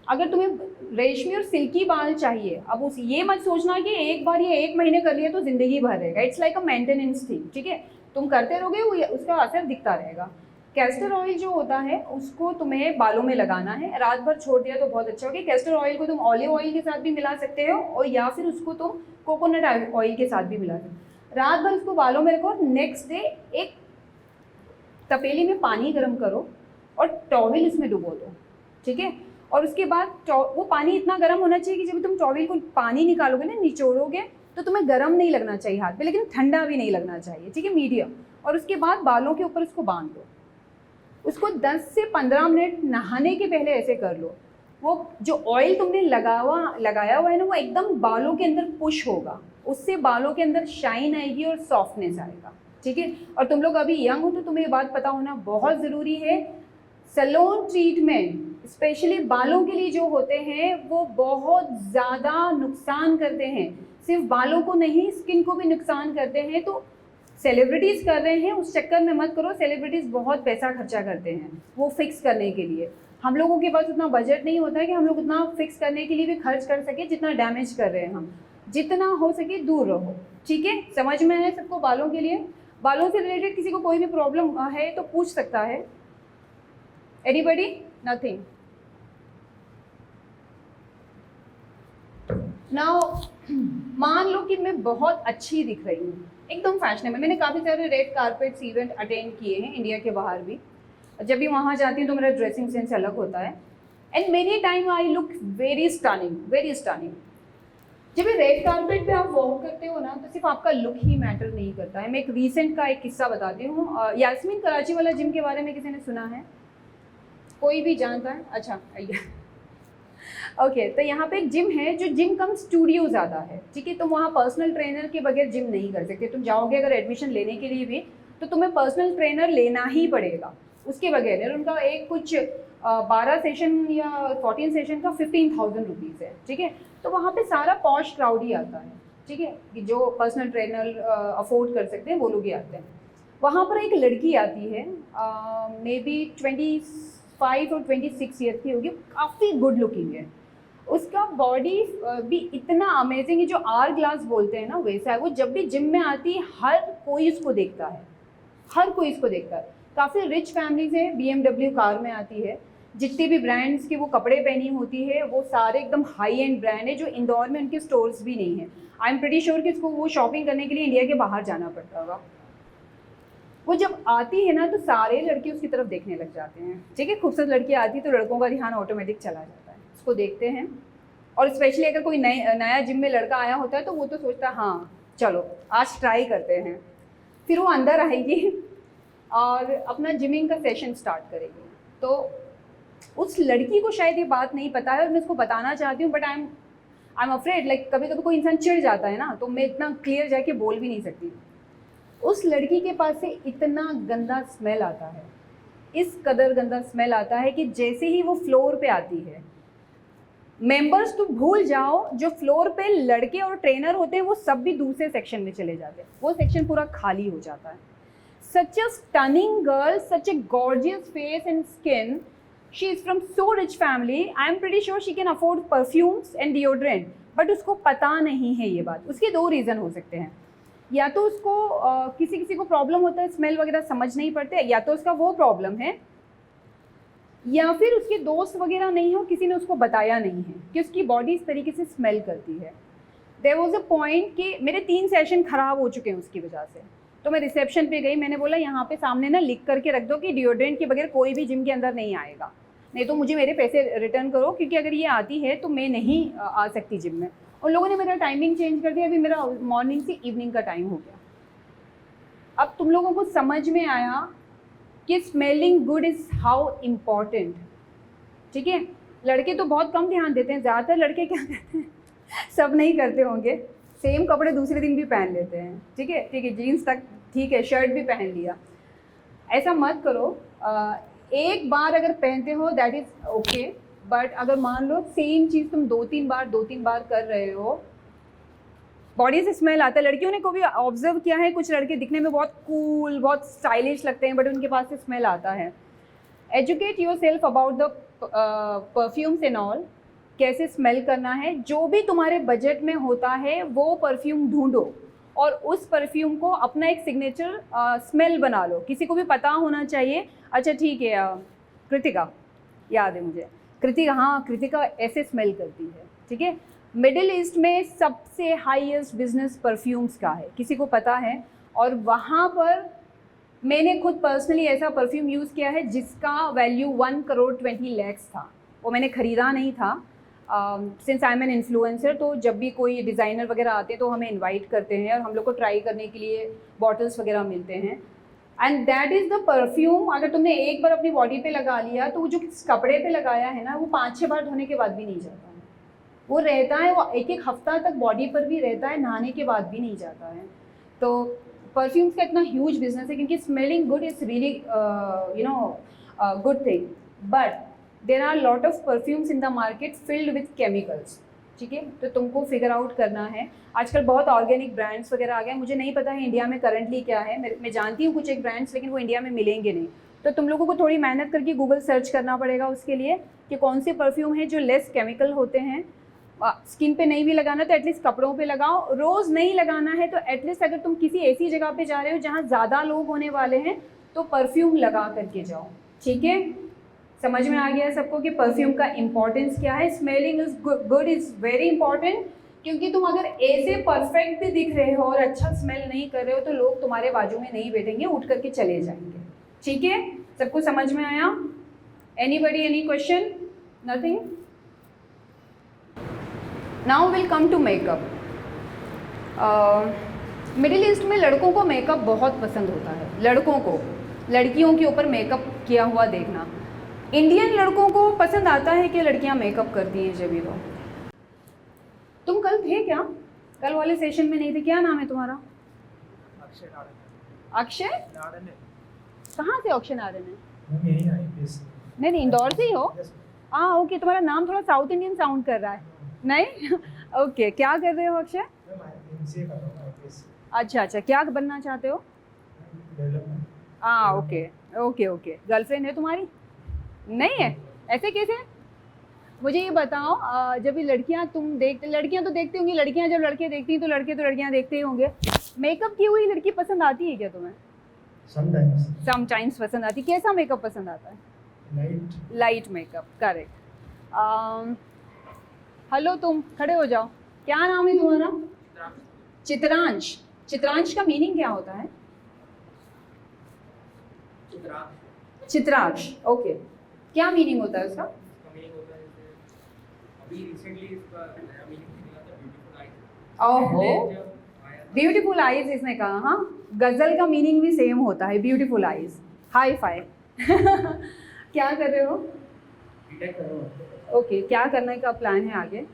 अगर तुम्हें रेशमी और सिल्की बाल चाहिए, अब उस ये मत सोचना कि एक बार ये 1 महीने कर लिया तो ज़िंदगी भर रहेगा। It's like a maintenance thing, ठीक है? तुम करते रहोगे, वो उसका असर दिखता रहेगा। कैस्टर ऑयल जो होता है उसको तुम्हें बालों में लगाना है, रात भर छोड़ दिया तो बहुत अच्छा होगा। कैस्टर ऑयल को तुम ऑलिव ऑयल के साथ भी मिला सकते हो और या फिर उसको तुम कोकोनट ऑयल के साथ भी मिला सकते हो। रात भर उसको बालों में रखो, नेक्स्ट डे एक तपेली में पानी गर्म करो और टॉवल उसमें डुबो दो, ठीक है? और उसके बाद वो पानी इतना गर्म होना चाहिए कि जब तुम टॉवल को पानी निकालोगे ना, निचोड़ोगे, तो तुम्हें गर्म नहीं लगना चाहिए हाथ पे, लेकिन ठंडा भी नहीं लगना चाहिए, ठीक है? मीडियम। और उसके बाद बालों के ऊपर उसको बांध दो। उसको 10 से 15 मिनट नहाने के पहले ऐसे कर लो। वो जो ऑयल तुमने लगाया हुआ है ना, वो एकदम बालों के अंदर पुश होगा, उससे बालों के अंदर शाइन आएगी और सॉफ्टनेस आएगा, ठीक है? और तुम लोग अभी यंग हो तो तुम्हें ये बात पता होना बहुत ज़रूरी है। सैलून ट्रीटमेंट स्पेशली बालों के लिए जो होते हैं वो बहुत ज़्यादा नुकसान करते हैं। सिर्फ बालों को नहीं, स्किन को भी नुकसान करते हैं। तो सेलिब्रिटीज़ कर रहे हैं, उस चक्कर में मत करो। सेलिब्रिटीज़ बहुत पैसा खर्चा करते हैं वो फिक्स करने के लिए। हम लोगों के पास उतना बजट नहीं होता है कि हम लोग उतना फिक्स करने के लिए भी खर्च कर सके जितना डैमेज कर रहे हैं हम। जितना हो सके दूर रहो, ठीक है? समझ में है सबको? बालों के लिए, बालों से रिलेटेड किसी को कोई भी प्रॉब्लम है तो पूछ सकता है। एनीबडी? नथिंग? नाउ मान लो कि मैं बहुत अच्छी दिख रही हूँ, एकदम फैशनेबल। मैंने काफ़ी सारे रेड कारपेट्स इवेंट अटेंड किए हैं इंडिया के बाहर भी। जब भी वहाँ जाती हूँ तो मेरा ड्रेसिंग सेंस अलग होता है and many time I look very stunning, very stunning. जब ये रेड कारपेट पे आप वॉक करते हो ना, तो सिर्फ आपका लुक ही मैटर नहीं करता है। मैं एक रीसेंट का एक किस्सा बताती हूँ। यास्मीन कराची वाला जिम के बारे में किसी ने सुना है? कोई भी जानता है? अच्छा, आइए। ओके, तो यहाँ पे एक जिम है जो जिम कम स्टूडियो ज़्यादा है, ठीक है? तुम वहाँ पर्सनल ट्रेनर के बगैर जिम नहीं कर सकते। तुम जाओगे अगर एडमिशन लेने के लिए भी तो तुम्हें पर्सनल ट्रेनर लेना ही पड़ेगा, उसके बगैर। और उनका एक कुछ 12 सेशन या 14 सेशन का 15,000 रुपीज़ है, ठीक है? तो वहाँ पे सारा पॉश क्राउड ही आता है, ठीक है? कि जो पर्सनल ट्रेनर अफोर्ड कर सकते हैं वो लोग ही आते हैं। वहाँ पर एक लड़की आती है, मे बी 25 और 26 ईयर की होगी, काफ़ी गुड लुकिंग है। उसका बॉडी भी इतना अमेजिंग है, जो आर ग्लास बोलते हैं ना वैसा है। वो जब भी जिम में आती है हर कोई इसको देखता है, हर कोई इसको देखता है। काफ़ी रिच फैमिली से BMW कार में आती है। जितने भी ब्रांड्स के वो कपड़े पहनी होती है वो सारे एकदम हाई एंड ब्रांड है, जो इंदौर में उनके स्टोर्स भी नहीं है। आई एम प्रीटी श्योर कि इसको वो शॉपिंग करने के लिए इंडिया के बाहर जाना पड़ता होगा। वो जब आती है ना तो सारे लड़के उसकी तरफ देखने लग जाते हैं, ठीक है? खूबसूरत लड़की आती है तो लड़कों का ध्यान ऑटोमेटिक चला जाता है, उसको देखते हैं। और स्पेशली अगर कोई नया जिम में लड़का आया होता है तो वो तो सोचता है हाँ चलो आज ट्राई करते हैं। फिर वो अंदर आएगी और अपना जिमिंग का सेशन स्टार्ट करेगी। तो उस लड़की को शायद ये बात नहीं पता है और मैं इसको बताना चाहती हूँ, but I am afraid. Like कभी कभी कोई इंसान चिढ़ जाता है ना, तो मैं इतना क्लियर जाके बोल भी नहीं सकती। उस लड़की के पास से इतना गंदा स्मेल आता है, इस कदर गंदा स्मेल आता है कि जैसे ही वो फ्लोर पे आती है, मेंबर्स तो भूल जाओ, जो फ्लोर पे लड़के और ट्रेनर होते हैं वो सब भी दूसरे सेक्शन में चले जाते हैं। वो सेक्शन पूरा खाली हो जाता है। Such a stunning girl, such a gorgeous face and skin, she is from so rich family. I am pretty sure she can afford perfumes and deodorant, but उसको पता नहीं है ये बात। उसके 2 रीज़न हो सकते हैं। या तो उसको किसी को प्रॉब्लम होता है, स्मेल वगैरह समझ नहीं पड़ते, या तो उसका वो प्रॉब्लम है, या फिर उसके दोस्त वगैरह नहीं हो, किसी ने उसको बताया नहीं है कि उसकी बॉडी इस तरीके से स्मेल करती है। देयर वाज अ पॉइंट कि मेरे 3 सेशन ख़राब हो चुके हैं उसकी वजह से। तो मैं रिसेप्शन पे गई, मैंने बोला यहाँ पे सामने ना लिख करके रख दो कि डिओड्रेंट के बगैर कोई भी जिम के अंदर नहीं आएगा, नहीं तो मुझे मेरे पैसे रिटर्न करो, क्योंकि अगर ये आती है तो मैं नहीं आ सकती जिम में। उन लोगों ने मेरा टाइमिंग चेंज कर दिया, अभी मेरा मॉर्निंग से इवनिंग का टाइम हो गया। अब तुम लोगों को समझ में आया कि smelling good is how important, ठीक है? लड़के तो बहुत कम ध्यान देते हैं, ज़्यादातर लड़के क्या करते हैं, सब नहीं करते होंगे, सेम कपड़े दूसरे दिन भी पहन लेते हैं, ठीक है, जीन्स तक ठीक है, शर्ट भी पहन लिया। ऐसा मत करो। एक बार अगर पहनते हो दैट इज़ ओके, बट अगर मान लो सेम चीज़ तुम दो तीन बार कर रहे हो, बॉडी से स्मेल आता है। लड़कियों ने को भी ऑब्जर्व किया है, कुछ लड़के दिखने में बहुत कूल, बहुत स्टाइलिश लगते हैं, बट उनके पास से स्मेल आता है। Educate your self about the perfumes and all, कैसे स्मेल करना है। जो भी तुम्हारे बजट में होता है वो परफ्यूम ढूंढो और उस परफ्यूम को अपना एक सिग्नेचर स्मेल बना लो। किसी को भी पता होना चाहिए। अच्छा ठीक है, कृतिका याद है मुझे, कृतिका, हाँ कृतिका ऐसे स्मेल करती है, ठीक है। मिडिल ईस्ट में सबसे हाईएस्ट बिजनेस परफ्यूम्स का है, किसी को पता है? और वहाँ पर मैंने खुद पर्सनली ऐसा परफ्यूम यूज़ किया है जिसका वैल्यू 1 करोड़ 20 लाख था। वो मैंने ख़रीदा नहीं था। Since I am an influencer, तो जब भी कोई डिज़ाइनर वगैरह आते हैं तो हमें इनवाइट करते हैं और हम लोग को ट्राई करने के लिए बॉटल्स वगैरह मिलते हैं। And that is the perfume, अगर तुमने एक बार अपनी बॉडी पे लगा लिया तो वो जो कपड़े पे लगाया है ना, वो 5-6 बार धोने के बाद भी नहीं जाता है। वो रहता है, वो एक हफ्ता तक बॉडी पर भी रहता है, नहाने के बाद भी नहीं जाता है। तो परफ्यूम्स का इतना ह्यूज बिजनेस है क्योंकि smelling good is really good thing, but there are lot of perfumes in the market filled with chemicals, ठीक है। तो तुमको फिगर आउट करना है। आजकल बहुत ऑर्गेनिक ब्रांड्स वगैरह आ गए, मुझे नहीं पता है इंडिया में करंटली क्या है। मैं जानती हूँ कुछ एक ब्रांड्स, लेकिन वो इंडिया में मिलेंगे नहीं। तो तुम लोगों को थोड़ी मेहनत करके गूगल सर्च करना पड़ेगा उसके लिए कि कौन से परफ्यूम हैं जो लेस केमिकल होते हैं। स्किन पे नहीं भी लगाना तो एटलीस्ट कपड़ों पे लगाओ। रोज़ नहीं लगाना है तो एटलीस्ट अगर तुम किसी ऐसी जगह पे जा रहे हो जहाँ ज़्यादा लोग होने वाले हैं तो परफ्यूम लगा करके जाओ, ठीक है। समझ में आ गया सबको कि परफ्यूम का इम्पोर्टेंस क्या है। Smelling is good is very important, क्योंकि तुम अगर ऐसे परफेक्ट भी दिख रहे हो और अच्छा स्मेल नहीं कर रहे हो तो लोग तुम्हारे बाजू में नहीं बैठेंगे, उठ करके चले जाएंगे, ठीक है। सबको समझ में आया? Anybody any question? Nothing? Now will come to makeup. Middle east में लड़कों को मेकअप बहुत पसंद होता है, लड़कों को लड़कियों के ऊपर मेकअप किया हुआ देखना। इंडियन लड़कों को पसंद आता है कि लड़कियां मेकअप करती हैं। जब तो तुम कल थे क्या? कल वाले सेशन में नहीं थे? क्या नाम है तुम्हारा? अक्षय? कहाँ से अक्षय नारायण है? नहीं, इंदौर से ही हो? हाँ ओके, तुम्हारा नाम थोड़ा साउथ इंडियन साउंड कर रहा है। नहीं ओके, क्या कर रहे हो अक्षय? अच्छा, क्या बनना चाहते हो? हाँ ओके। गर्लफ्रेंड है तुम्हारी? नहीं है? ऐसे कैसे? मुझे ये बताओ, जब ये लड़कियां लड़कियां तो देखती होंगी, लड़कियां जब लड़के देखती हैं तो लड़के तो लड़कियां देखते ही होंगे। मेकअप की हुई लड़की पसंद आती है क्या तुम्हें? समटाइम्स पसंद आती। कैसा मेकअप पसंद आता है? Light makeup, correct. हेलो, तुम खड़े हो जाओ। क्या नाम है तुम्हारा? चित्रांश। चित्रांश का मीनिंग क्या होता है? चित्रांश, ओके। क्या मीनिंग होता है उसका? ओहो, ब्यूटीफुल आईज इसने कहा। हाँ, गजल का मीनिंग भी सेम होता है, ब्यूटीफुल आईज। Hi fi. क्या कर रहे हो? ओके, क्या करने का प्लान है आगे?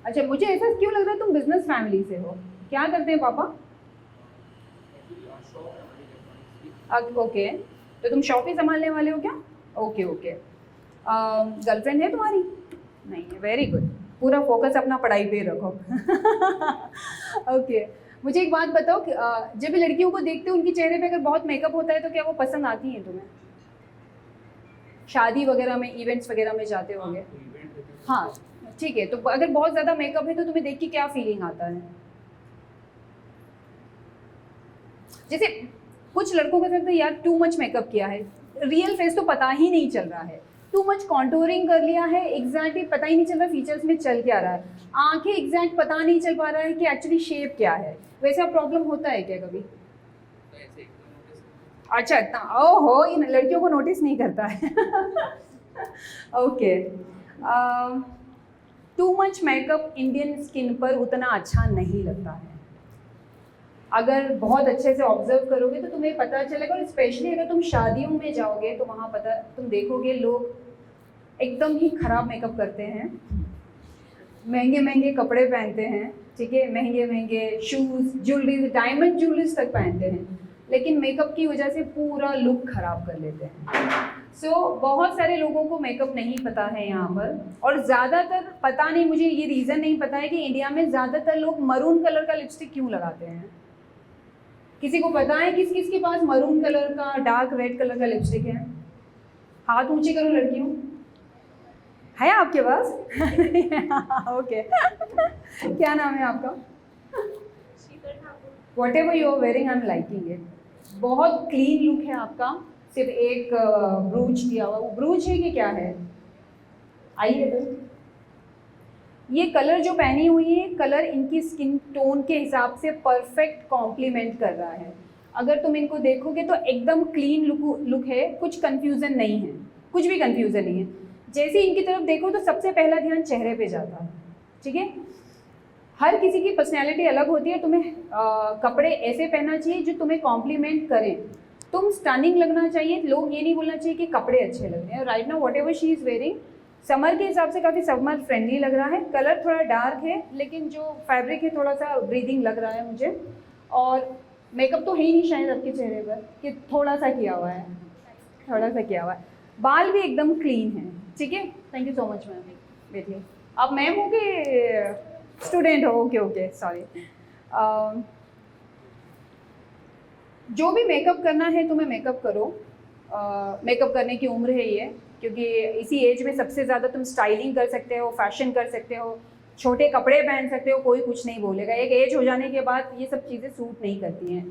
अच्छा, मुझे ऐसा क्यों लग रहा है तुम बिजनेस फैमिली से हो? क्या करते हैं पापा? ओके, तो तुम शॉप ही संभालने वाले हो क्या? ओके। गर्लफ्रेंड है तुम्हारी? नहीं है, वेरी गुड। पूरा फोकस अपना पढ़ाई पे रखो। ओके, मुझे एक बात बताओ कि जब भी लड़कियों को देखते हो उनके चेहरे पे अगर बहुत मेकअप होता है तो क्या वो पसंद आती हैं तुम्हें? शादी वगैरह में, इवेंट्स वगैरह में जाते होंगे? हाँ ठीक है, तो अगर बहुत ज़्यादा मेकअप है तो तुम्हें देख के क्या फीलिंग आता है? जैसे कुछ लड़कों को लगता है यार टू मच मेकअप किया है, रियल फेस तो पता ही नहीं चल रहा है, टू मच कॉन्टोरिंग कर लिया है, एग्जैक्टली पता ही नहीं चल रहा फीचर्स में चल क्या रहा है, आंखें एग्जैक्ट पता नहीं चल पा रहा है कि एक्चुअली शेप क्या है। वैसा प्रॉब्लम होता है क्या कभी? अच्छा, इतना ओहो, इन लड़कियों को नोटिस नहीं करता है। Okay, too much makeup Indian skin पर उतना अच्छा नहीं लगता है। अगर बहुत अच्छे से ऑब्जर्व करोगे तो तुम्हें पता चलेगा, और स्पेशली अगर तुम शादियों में जाओगे तो वहाँ तुम देखोगे लोग एकदम ही खराब मेकअप करते हैं। महंगे महंगे कपड़े पहनते हैं, ठीक है, महंगे महंगे शूज़, ज्वेलरी, डायमंड ज्वेलरीज तक पहनते हैं, लेकिन मेकअप की वजह से पूरा लुक ख़राब कर लेते हैं। बहुत सारे लोगों को मेकअप नहीं पता है यहाँ पर, और ज़्यादातर पता नहीं, मुझे ये रीज़न नहीं पता है कि इंडिया में ज़्यादातर लोग मरून कलर का लिपस्टिक क्यों लगाते हैं। किसी को पता है किस किस के पास मरून कलर का, डार्क रेड कलर का लिपस्टिक है? हाथ ऊंचे करो लड़कियों, है आपके पास? ओके क्या नाम है आपका? Whatever you are wearing I am liking it. बहुत क्लीन लुक है आपका, सिर्फ एक ब्रूच दिया हुआ, वो ब्रूच है कि क्या है? आइए तो ये कलर जो पहनी हुई है, कलर इनकी स्किन टोन के हिसाब से परफेक्ट कॉम्प्लीमेंट कर रहा है। अगर तुम इनको देखोगे तो एकदम क्लीन लुक है, कुछ कंफ्यूजन नहीं है, कुछ भी कंफ्यूजन नहीं है। जैसे इनकी तरफ देखो तो सबसे पहला ध्यान चेहरे पे जाता है, ठीक है। हर किसी की पर्सनैलिटी अलग होती है, तुम्हें कपड़े ऐसे पहनना चाहिए जो तुम्हें कॉम्प्लीमेंट करें, तुम स्टनिंग लगना चाहिए, लोग ये नहीं बोलना चाहिए कि कपड़े अच्छे लग रहे हैं। Right now what ever she is wearing, summer के हिसाब से काफ़ी समर फ्रेंडली लग रहा है, कलर थोड़ा डार्क है लेकिन जो फैब्रिक है थोड़ा सा ब्रीदिंग लग रहा है मुझे, और मेकअप तो है ही नहीं शायद आपके चेहरे पर कि थोड़ा सा किया हुआ है, थोड़ा सा किया हुआ है, बाल भी एकदम क्लीन है, ठीक है। Thank you so much ma'am. बैठिए, आप मैम हो कि स्टूडेंट हो? Okay okay sorry. जो भी मेकअप करना है तुम्हें मेकअप करो, मेकअप करने की उम्र है ये, क्योंकि इसी एज में सबसे ज़्यादा तुम स्टाइलिंग कर सकते हो, फैशन कर सकते हो, छोटे कपड़े पहन सकते हो, कोई कुछ नहीं बोलेगा। एक एज हो जाने के बाद ये सब चीज़ें सूट नहीं करती हैं।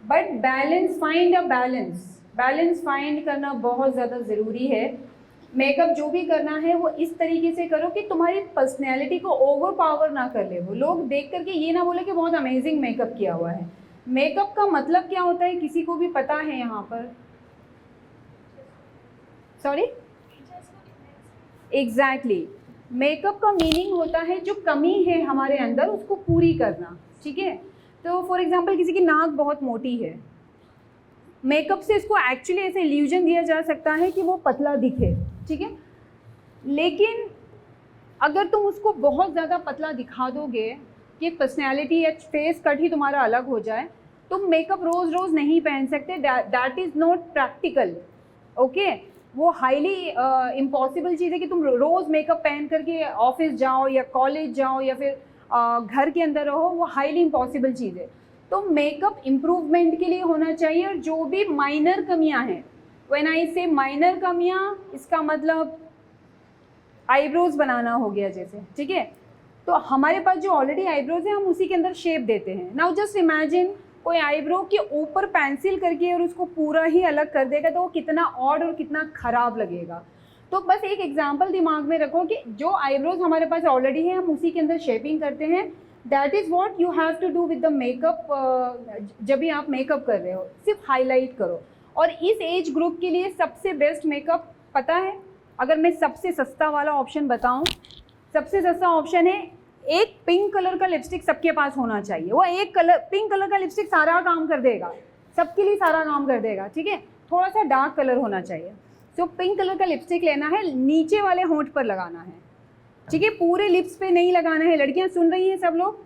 But balance, find a balance find करना बहुत ज़्यादा ज़रूरी है। मेकअप जो भी करना है वो इस तरीके से करो कि तुम्हारी पर्सनैलिटी को ओवर पावर ना कर ले, वो लोग देख करके ये ना बोले कि बहुत अमेजिंग मेकअप किया हुआ है। मेकअप का मतलब क्या होता है किसी को भी पता है यहाँ पर? सॉरी, एग्जैक्टली, मेकअप का मीनिंग होता है जो कमी है हमारे अंदर उसको पूरी करना, ठीक है। तो फॉर एग्जांपल किसी की नाक बहुत मोटी है, मेकअप से इसको एक्चुअली ऐसे इल्यूजन दिया जा सकता है कि वो पतला दिखे, ठीक है, लेकिन अगर तुम उसको बहुत ज़्यादा पतला दिखा दोगे कि पर्सनैलिटी या फेस कट ही तुम्हारा अलग हो जाए, तुम मेकअप रोज़ रोज़ नहीं पहन सकते, that is not practical, okay. वो हाईली इम्पॉसिबल चीज़ है कि तुम रोज़ मेकअप पहन करके ऑफिस जाओ या कॉलेज जाओ या फिर घर के अंदर रहो, वो हाईली इम्पॉसिबल चीज़ है। तो मेकअप इम्प्रूवमेंट के लिए होना चाहिए, और जो भी माइनर कमियां हैं, व्हेन आई से माइनर कमियां, इसका मतलब आईब्रोज बनाना हो गया जैसे, ठीक है, तो हमारे पास जो ऑलरेडी आईब्रोज है हम उसी के अंदर शेप देते हैं। नाउ जस्ट इमेजिन कोई आईब्रो के ऊपर पेंसिल करके और उसको पूरा ही अलग कर देगा तो वो कितना ऑड और कितना ख़राब लगेगा। तो बस एक एग्जांपल दिमाग में रखो कि जो आईब्रोज हमारे पास ऑलरेडी है हम उसी के अंदर शेपिंग करते हैं। That is what you have to do with the makeup. जब भी आप मेकअप कर रहे हो सिर्फ हाईलाइट करो। और इस एज ग्रुप के लिए सबसे बेस्ट मेकअप पता है, अगर मैं सबसे सस्ता वाला ऑप्शन बताऊं, सबसे सस्ता ऑप्शन है एक पिंक कलर का लिपस्टिक सबके पास होना चाहिए। वो एक कलर, पिंक कलर का लिपस्टिक सारा काम कर देगा, सबके लिए सारा काम कर देगा, ठीक है। थोड़ा सा डार्क कलर होना चाहिए। सो पिंक कलर का लिपस्टिक लेना है, नीचे वाले होंठ पर लगाना है, ठीक है, पूरे लिप्स पे नहीं लगाना है। लड़कियां सुन रही हैं सब लोग,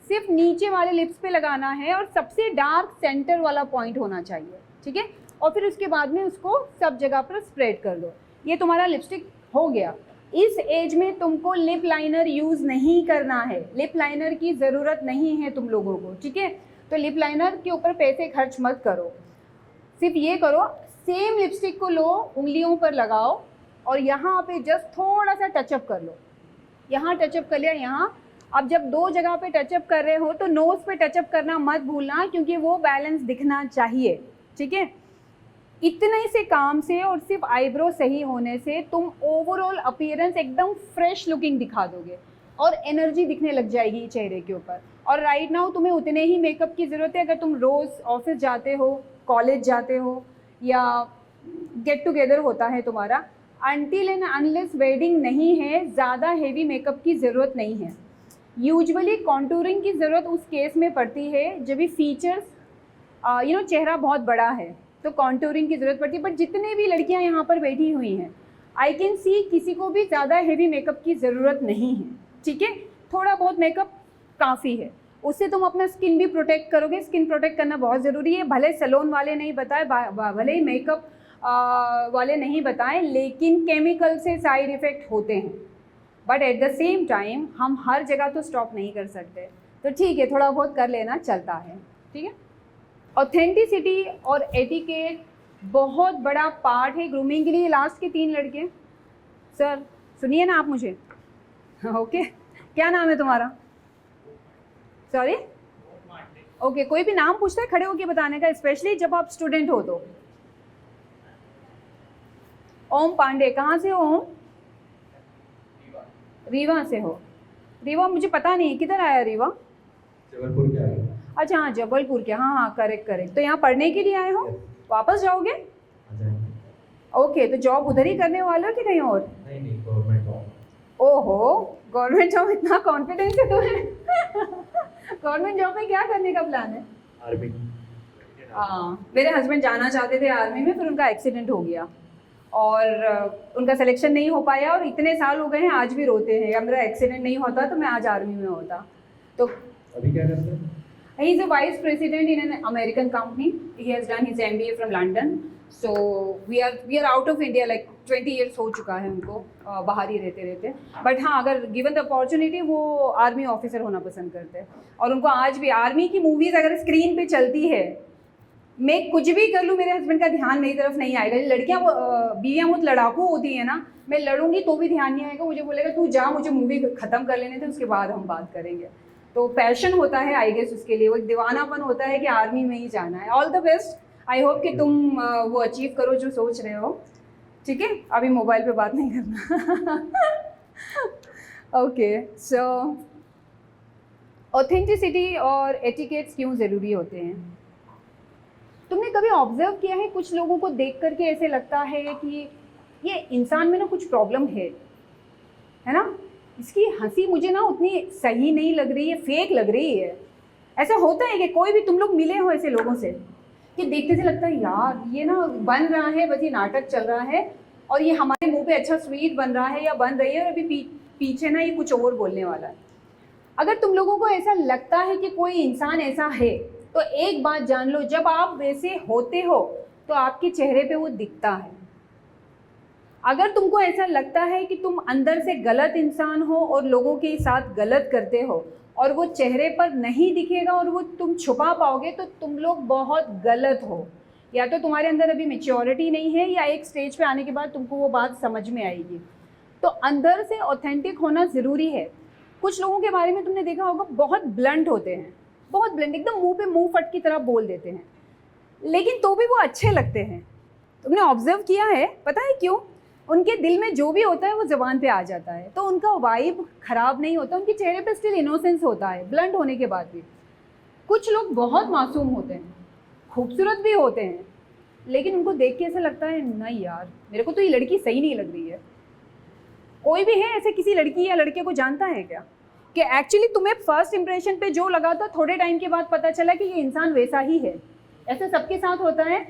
सिर्फ नीचे वाले लिप्स पे लगाना है और सबसे डार्क सेंटर वाला पॉइंट होना चाहिए, ठीक है। और फिर उसके बाद में उसको सब जगह पर स्प्रेड कर दो। ये तुम्हारा लिपस्टिक हो गया। इस एज में तुमको लिप लाइनर यूज़ नहीं करना है, लिप लाइनर की ज़रूरत नहीं है तुम लोगों को, ठीक है। तो लिप लाइनर के ऊपर पैसे खर्च मत करो, सिर्फ ये करो सेम लिपस्टिक को लो, उंगलियों पर लगाओ और यहाँ पे जस्ट थोड़ा सा टचअप कर लो। यहाँ टचअप कर लिया, यहाँ। अब जब दो जगह पे टचअप कर रहे हो तो नोज़ पे टचअप करना मत भूलना, क्योंकि वो बैलेंस दिखना चाहिए, ठीक है। इतने से काम से और सिर्फ आईब्रो सही होने से तुम ओवरऑल अपीयरेंस एकदम फ्रेश लुकिंग दिखा दोगे और एनर्जी दिखने लग जाएगी चेहरे के ऊपर। और राइट नाउ तुम्हें उतने ही मेकअप की ज़रूरत है अगर तुम रोज़ ऑफिस जाते हो, कॉलेज जाते हो या गेट टुगेदर होता है तुम्हारा। अनटिल एंड अनलेस वेडिंग नहीं है, ज़्यादा हेवी मेकअप की ज़रूरत नहीं है। यूजुअली कॉन्टूरिंग की ज़रूरत उस केस में पड़ती है जब भी फीचर्स चेहरा बहुत बड़ा है तो कॉन्टूरिंग की ज़रूरत पड़ती है। बट जितने भी लड़कियां यहाँ पर बैठी हुई हैं, आई कैन सी किसी को भी ज़्यादा हेवी मेकअप की ज़रूरत नहीं है, ठीक है, थोड़ा बहुत मेकअप काफ़ी है, उससे तुम अपना स्किन भी प्रोटेक्ट करोगे। स्किन प्रोटेक्ट करना बहुत ज़रूरी है, भले सैलून वाले नहीं बताए, भले ही मेकअप वाले नहीं बताएं, लेकिन केमिकल से साइड इफ़ेक्ट होते हैं, but at the same time हम हर जगह तो स्टॉप नहीं कर सकते, तो ठीक है थोड़ा बहुत कर लेना चलता है, ठीक है। ऑथेंटिसिटी और एटिकेट बहुत बड़ा पार्ट है ग्रूमिंग के लिए। लास्ट के 3 लड़के, सर सुनिए ना आप मुझे, ओके क्या नाम है तुम्हारा? सॉरी, ओके कोई भी नाम पूछता है खड़े होके बताने का, स्पेशली जब आप स्टूडेंट हो तो। ओम पांडे, कहाँ से हो ओम? रीवा से हो। रीवा मुझे पता नहीं है, किधर आया रीवा? जबलपुर के आगे। अच्छा हाँ जबलपुर के, हाँ हाँ करेक्ट करेक्ट। तो यहाँ पढ़ने के लिए आए हो? वापस जाओगे? ओके, तो जॉब उधर ही करने वाले हो कि कहीं और? नहीं गवर्नमेंट जॉब। ओहो, गवर्नमेंट जॉब, इतना कॉन्फिडेंस है तुम्हें? गवर्नमेंट जॉब में क्या करने का प्लान है? आर्मी। हाँ, मेरे हस्बैंड जाना चाहते थे आर्मी में, फिर उनका एक्सीडेंट हो गया और उनका सिलेक्शन नहीं हो पाया, और इतने साल हो गए हैं आज भी रोते हैं, अगर मेरा एक्सीडेंट नहीं होता तो मैं आज आर्मी में होता। तो अभी क्या करते हैं? he is a vice president in an American company. He has done his MBA from London. So we are out of India, like 20 years हो चुका है उनको बाहर ही रहते रहते। बट हाँ, अगर गिवन द अपॉर्चुनिटी वो आर्मी ऑफिसर होना पसंद करते हैं, और उनको आज भी आर्मी की मूवीज़ अगर स्क्रीन पे चलती है, मैं कुछ भी कर लूँ मेरे हस्बैंड का ध्यान मेरी तरफ नहीं आएगा। लड़कियाँ बीवियाँ बहुत लड़ाकू होती हैं ना, मैं लड़ूंगी तो भी ध्यान नहीं आएगा, मुझे बोलेगा तू जा, मुझे मूवी ख़त्म कर लेने थे उसके बाद हम बात करेंगे। तो पैशन होता है आई गेस उसके लिए, वो एक दीवानापन होता है कि आर्मी में ही जाना है। All the best, I hope कि तुम वो अचीव करो जो सोच रहे हो, ठीक है। अभी मोबाइल पे बात नहीं करना। ओके, सो ऑथेंटिसिटी और एटिकेट्स क्यों ज़रूरी होते हैं? तुमने कभी ऑब्जर्व किया है, कुछ लोगों को देख करके ऐसे लगता है कि ये इंसान में ना कुछ प्रॉब्लम है ना, इसकी हंसी मुझे ना उतनी सही नहीं लग रही है, फेक लग रही है। ऐसा होता है कि कोई भी तुम लोग मिले हो ऐसे लोगों से कि देखते से लगता है यार ये ना बन रहा है, बस ये नाटक चल रहा है, और ये हमारे मुंह पे अच्छा स्वीट बन रहा है या बन रही है, और अभी पीछे ना ये कुछ और बोलने वाला है। अगर तुम लोगों को ऐसा लगता है कि कोई इंसान ऐसा है, तो एक बात जान लो, जब आप वैसे होते हो तो आपके चेहरे पे वो दिखता है। अगर तुमको ऐसा लगता है कि तुम अंदर से गलत इंसान हो और लोगों के साथ गलत करते हो, और वो चेहरे पर नहीं दिखेगा और वो तुम छुपा पाओगे, तो तुम लोग बहुत गलत हो। या तो तुम्हारे अंदर अभी मैच्योरिटी नहीं है, या एक स्टेज पे आने के बाद तुमको वो बात समझ में आएगी। तो अंदर से ऑथेंटिक होना ज़रूरी है। कुछ लोगों के बारे में तुमने देखा होगा, बहुत ब्लंट होते हैं, बहुत ब्लंट, एकदम मुंह पे मुंह फट की तरह बोल देते हैं, लेकिन तो भी वो अच्छे लगते हैं। तुमने ऑब्जर्व किया है? पता है क्यों? उनके दिल में जो भी होता है वो ज़बान पे आ जाता है, तो उनका वाइब ख़राब नहीं होता, उनके चेहरे पे स्टिल इनोसेंस होता है, ब्लंट होने के बाद भी। कुछ लोग बहुत मासूम होते हैं, खूबसूरत भी होते हैं, लेकिन उनको देख के ऐसा लगता है नहीं यार, मेरे को तो ये लड़की सही नहीं लग रही है। कोई भी है ऐसे किसी लड़की या लड़के को जानता है क्या कि एक्चुअली तुम्हें फर्स्ट इंप्रेशन पे जो लगा था, थोड़े टाइम के बाद पता चला कि ये इंसान वैसा ही है? ऐसा सबके साथ होता है।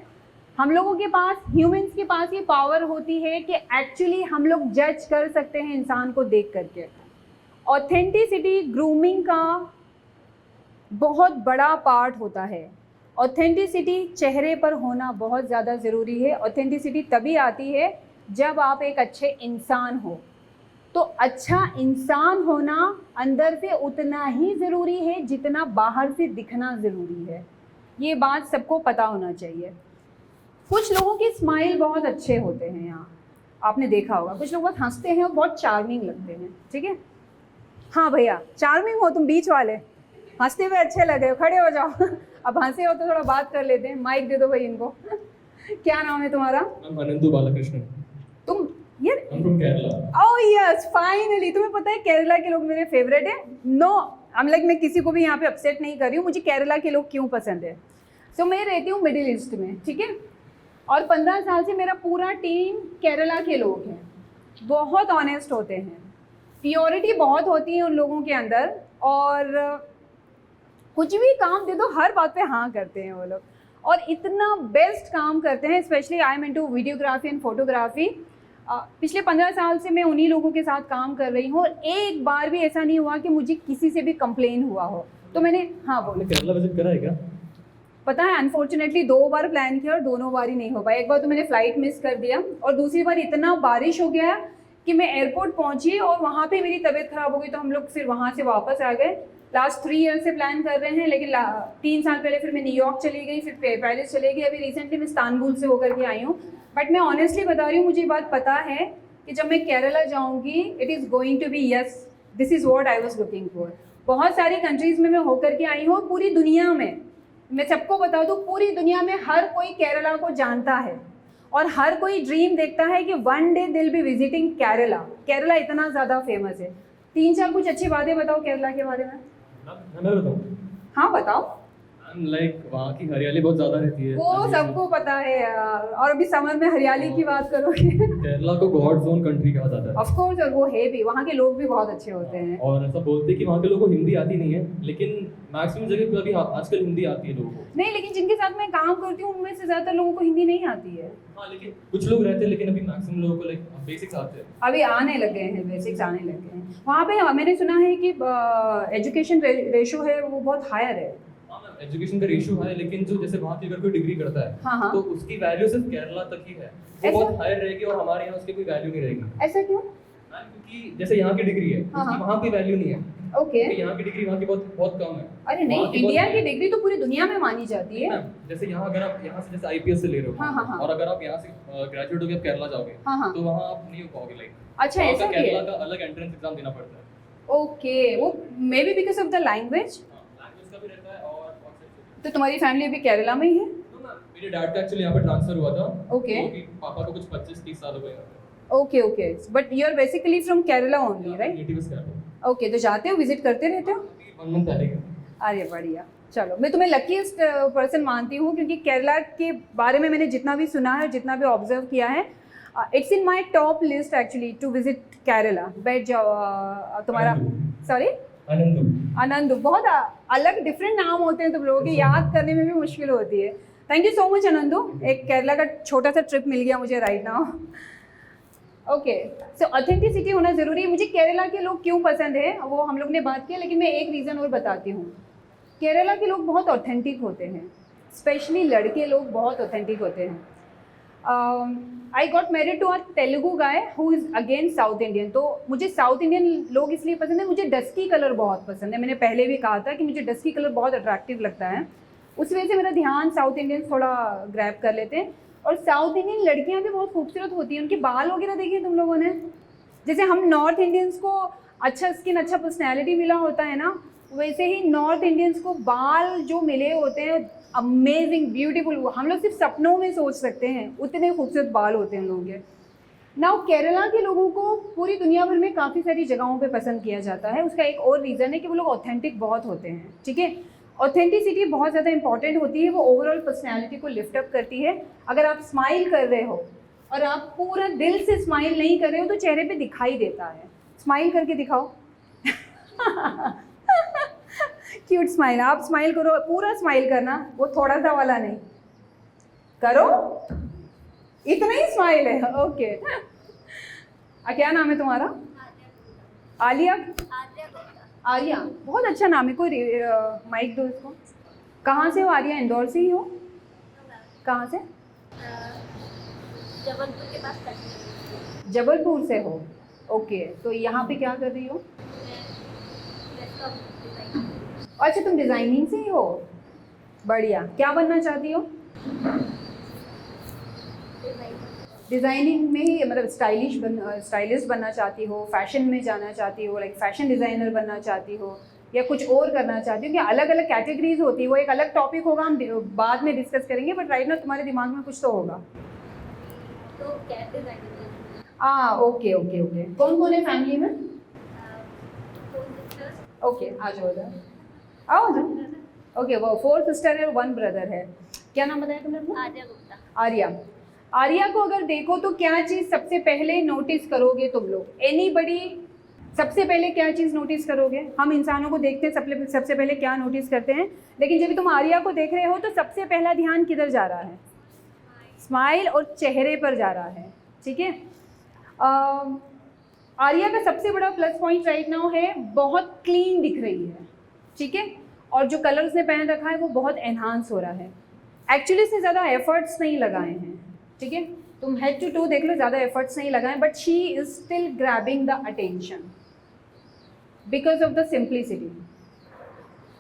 हम लोगों के पास, ह्यूमंस के पास ये पावर होती है कि एक्चुअली हम लोग जज कर सकते हैं इंसान को देख करके। ऑथेंटिसिटी ग्रूमिंग का बहुत बड़ा पार्ट होता है। ऑथेंटिसिटी चेहरे पर होना बहुत ज़्यादा ज़रूरी है। ऑथेंटिसिटी तभी आती है जब आप एक अच्छे इंसान हो। तो अच्छा इंसान होना अंदर से उतना ही ज़रूरी है जितना बाहर से दिखना ज़रूरी है। ये बात सबको पता होना चाहिए। कुछ लोगों की स्माइल बहुत अच्छे होते हैं, यहाँ आपने देखा होगा, कुछ लोग बहुत हंसते हैं और बहुत चार्मिंग लगते हैं, ठीक है। हाँ भैया, चार्मिंग हो तुम, बीच वाले, हंसते हुए अच्छे लग रहे हो, खड़े हो जाओ। अब हंसे हो तो थोड़ा बात कर लेते हैं, माइक दे दो भाई इनको। क्या नाम है तुम्हारा? अनंतु बालकृष्णन। तुम यार, I'm from Kerala. Oh yes, finally. तुम्हें पता है केरला के लोग मेरे फेवरेट हैं। नो, मैं किसी को भी यहाँ पे अपसेट नहीं कर रही हूँ, मुझे केरला के लोग क्यों पसंद है। सो मैं रहती हूँ मिडिल ईस्ट में, ठीक है, और 15 साल से मेरा पूरा टीम केरला के लोग हैं। बहुत ऑनेस्ट होते हैं, प्योरिटी बहुत होती है उन लोगों के अंदर, और कुछ भी काम दे दो हर बात पे हाँ करते हैं वो लोग, और इतना बेस्ट काम करते हैं। Specially I am into videography and photography. पिछले 15 साल से मैं उन्हीं लोगों के साथ काम कर रही हूँ और एक बार भी ऐसा नहीं हुआ कि मुझे किसी से भी कंप्लेन हुआ हो। तो मैंने हाँ बोलो, केरला विजिट करा है क्या? पता है अनफॉर्चुनेटली 2 बार प्लान किया और दोनों बार ही नहीं हो पाया। एक बार तो मैंने फ़्लाइट मिस कर दिया और दूसरी बार इतना बारिश हो गया कि मैं एयरपोर्ट पहुंची और वहाँ पे मेरी तबीयत ख़राब हो गई, तो हम लोग फिर वहाँ से वापस आ गए। लास्ट 3 ईयर से प्लान कर रहे हैं, लेकिन 3 साल पहले फिर मैं न्यूयॉर्क चली गई, फिर पेरिस चली गई, अभी रिसेंटली मैं इस्तांबुल से होकर के आई हूँ। बट मैं ऑनेस्टली बता रही हूँ, मुझे ये बात पता है कि जब मैं केरला जाऊँगी it is going to be yes, this is what I was looking for. बहुत सारी कंट्रीज़ में मैं होकर के आई हूँ, पूरी दुनिया में मैं सबको बता दूँ, पूरी दुनिया में हर कोई केरला को जानता है और हर कोई ड्रीम देखता है कि वन डे दिल बी विजिटिंग केरला। केरला इतना ज़्यादा फेमस है। 3-4 कुछ अच्छी बातें बताओ केरला के बारे में। मैं बताऊँ? हाँ बताओ। लाइक वहाँ की हरियाली बहुत ज़्यादा रहती है। वो सबको पता है यार, और अभी समर में हरियाली की बात करोगे। केरला को गॉड जोन कंट्री कहा जाता है। ऑफ कोर्स, और वो है भी, वहाँ के लोग भी बहुत अच्छे होते हैं। और ऐसा बोलते हैं कि वहाँ के लोगों को हिंदी आती नहीं है, लेकिन मैक्सिमम जगह पे अभी आजकल हिंदी आती है लोगों को। नहीं, लेकिन जिनके साथ मैं काम करती हूँ उनमें से ज़्यादातर लोगों को हिंदी नहीं आती है। हाँ, लेकिन कुछ लोग रहते हैं, लेकिन अभी मैक्सिमम लोगों को लाइक बेसिक्स आते हैं। अभी आने लग गए हैं, बेसिक्स आने लग गए हैं। वहाँ पे मैंने सुना है कि एजुकेशन रेशो है वो बहुत हायर है। एजुकेशन का रेशियो है, लेकिन जो जैसे वहाँ की अगर कोई डिग्री करता है हाँ। तो उसकी वैल्यू सिर्फ केरला तक ही है, वो ऐसा? बहुत हायर रहेगी और हमारे यहाँ उसकी कोई वैल्यू नहीं रहेगी। ऐसा क्यों? क्योंकि जैसे यहाँ की डिग्री है हाँ। उसकी वहाँ कोई वैल्यू नहीं है, ओके। क्योंकि यहाँ की डिग्री वहाँ की बहुत बहुत कम है। अरे नहीं, वहाँ की इंडिया बहुत- की डिग्री तो पूरी दुनिया में मानी जाती है। मैम, जैसे यहाँ अगर आप यहाँ से जैसे आईपीएस से ले रहे हो हाँ। और अगर आप यहाँ से ग्रेजुएट होकर केरला जाओगे हाँ। तो वहाँ आप नहीं हो पाओगे। लाइक अच्छा, ऐसा भी केरला है? का अलग एंट्रेंस एग्जाम देना पड़ता है। ओके, वो may be because of the language. Language का भी रहता है और तो तुम्हारी फैमिली अभी केरला में ही है? मेरे डैड का एक्चुअली यहाँ पे ट्रांसफर हुआ था। Okay. तो पापा को कुछ 25-30 साल हो गए यहाँ पे। Okay, but you are basically from Kerala only, right? Native is Kerala. Okay, तो जाते हो, विजिट करते रहते हो? 1 मंथ पहले गए। अरे बढ़िया, चलो मैं तुम्हें लकीस्ट पर्सन मानती हूँ, क्योंकि केरला के बारे में मैंने जितना भी सुना है, जितना भी ऑब्जर्व किया है, it's in my top list actually to visit Kerala. बैठ जाओ। तुम्हारा सॉरी आनंद, बहुत अलग डिफरेंट नाम होते हैं, तुम लोगों के याद करने में भी मुश्किल होती है। थैंक यू सो मच आनंदो, एक केरला का छोटा सा ट्रिप मिल गया मुझे राइट नाउ। ओके, सो ऑथेंटिसिटी होना ज़रूरी है। मुझे केरला के लोग क्यों पसंद है वो हम लोग ने बात की, लेकिन मैं एक रीज़न और बताती हूँ। केरला के लोग बहुत ऑथेंटिक होते हैं, स्पेशली लड़के लोग बहुत ऑथेंटिक होते हैं। I got married to a Telugu guy who is again south Indian. तो मुझे साउथ इंडियन लोग इसलिए पसंद है, मुझे डस्की कलर बहुत पसंद है। मैंने पहले भी कहा था कि मुझे डस्की कलर बहुत अट्रैक्टिव लगता है, उस वजह से मेरा ध्यान साउथ इंडियन थोड़ा ग्रैब कर लेते हैं। और साउथ इंडियन लड़कियां भी बहुत खूबसूरत होती हैं, उनके बाल वगैरह देखिए तुम लोगों ने। जैसे हम नॉर्थ इंडियंस को अच्छा स्किन, अच्छा पर्सनैलिटी मिला होता है ना, वैसे ही नॉर्थ इंडियंस को बाल जो मिले होते हैं अमेजिंग, ब्यूटीफुल। हम लोग सिर्फ सपनों में सोच सकते हैं, उतने खूबसूरत बाल होते हैं उन लोगों के। नाउ केरला के लोगों को पूरी दुनिया भर में काफ़ी सारी जगहों पे पसंद किया जाता है। उसका एक और रीज़न है कि वो लोग ऑथेंटिक बहुत होते हैं, ठीक है। ऑथेंटिसिटी बहुत ज़्यादा इंपॉर्टेंट होती है, वो ओवरऑल पर्सनैलिटी को लिफ्ट अप करती है। अगर आप स्माइल कर रहे हो और आप पूरा दिल से स्माइल नहीं कर रहे हो तो चेहरे पे दिखाई देता है। स्माइल करके दिखाओ। क्यूट स्माइल, आप स्माइल करो, पूरा स्माइल करना, वो थोड़ा सा वाला नहीं करो, इतना ही स्माइल है। ओके, क्या नाम है तुम्हारा? आलिया? आर्या, बहुत अच्छा नाम है। कोई माइक दो इसको। कहाँ से हो आर्या? इंदौर से ही हो? कहाँ से? जबलपुर के पास कटनी। जबलपुर से हो, ओके। तो यहाँ पे क्या कर रही हो? अच्छा, तुम डिज़ाइनिंग से ही हो, बढ़िया। क्या बनना चाहती हो? डिज़ाइनिंग में ही, मतलब स्टाइलिस्ट बनना चाहती हो, फैशन में जाना चाहती हो, लाइक फैशन डिज़ाइनर बनना चाहती हो, या कुछ और करना चाहती हो? कि अलग अलग कैटेगरीज होती है, वो एक अलग टॉपिक होगा, हम बाद में डिस्कस करेंगे। बट राइट ना तुम्हारे दिमाग में कुछ तो होगा। तो कैट डिजाइनिंग। ओके। कौन कौन है फैमिली में? 4 सिस्टर्स। ओके, आ जाओ इधर, आओ इधर। ओके, वो 4 सिस्टर है और 1 ब्रदर है। क्या नाम बताया तुमने अपना? आर्या गुप्ता। आर्या को अगर देखो तो क्या चीज़ सबसे पहले नोटिस करोगे तुम लोग? एनीबडी, सबसे पहले क्या चीज़ नोटिस करोगे? हम इंसानों को देखते हैं, सबसे पहले क्या नोटिस करते हैं, लेकिन जब तुम आर्या को देख रहे हो तो सबसे पहला ध्यान किधर जा रहा है? स्माइल और चेहरे पर जा रहा है, ठीक है। आर्या का सबसे बड़ा प्लस पॉइंट राइट नाउ है बहुत क्लीन दिख रही है, ठीक है, और जो कलर उसने पहन रखा है वो बहुत एनहांस हो रहा है। एक्चुअली इसने ज़्यादा एफर्ट्स नहीं लगाए हैं, ठीक है, तुम हेड टू टू देख लो, ज़्यादा एफर्ट्स नहीं लगाए, but she is still grabbing the attention because of the simplicity.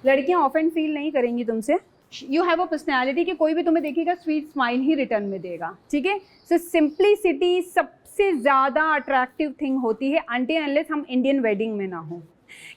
लड़कियां ऑफेंड फील नहीं करेंगी तुमसे, यू हैव अ पर्सनैलिटी कि कोई भी तुम्हें देखेगा स्वीट स्माइल ही रिटर्न में देगा, ठीक है। सो सिंप्लिसिटी सबसे ज़्यादा अट्रैक्टिव थिंग होती है अनटिल अनलेस हम इंडियन वेडिंग में ना हो,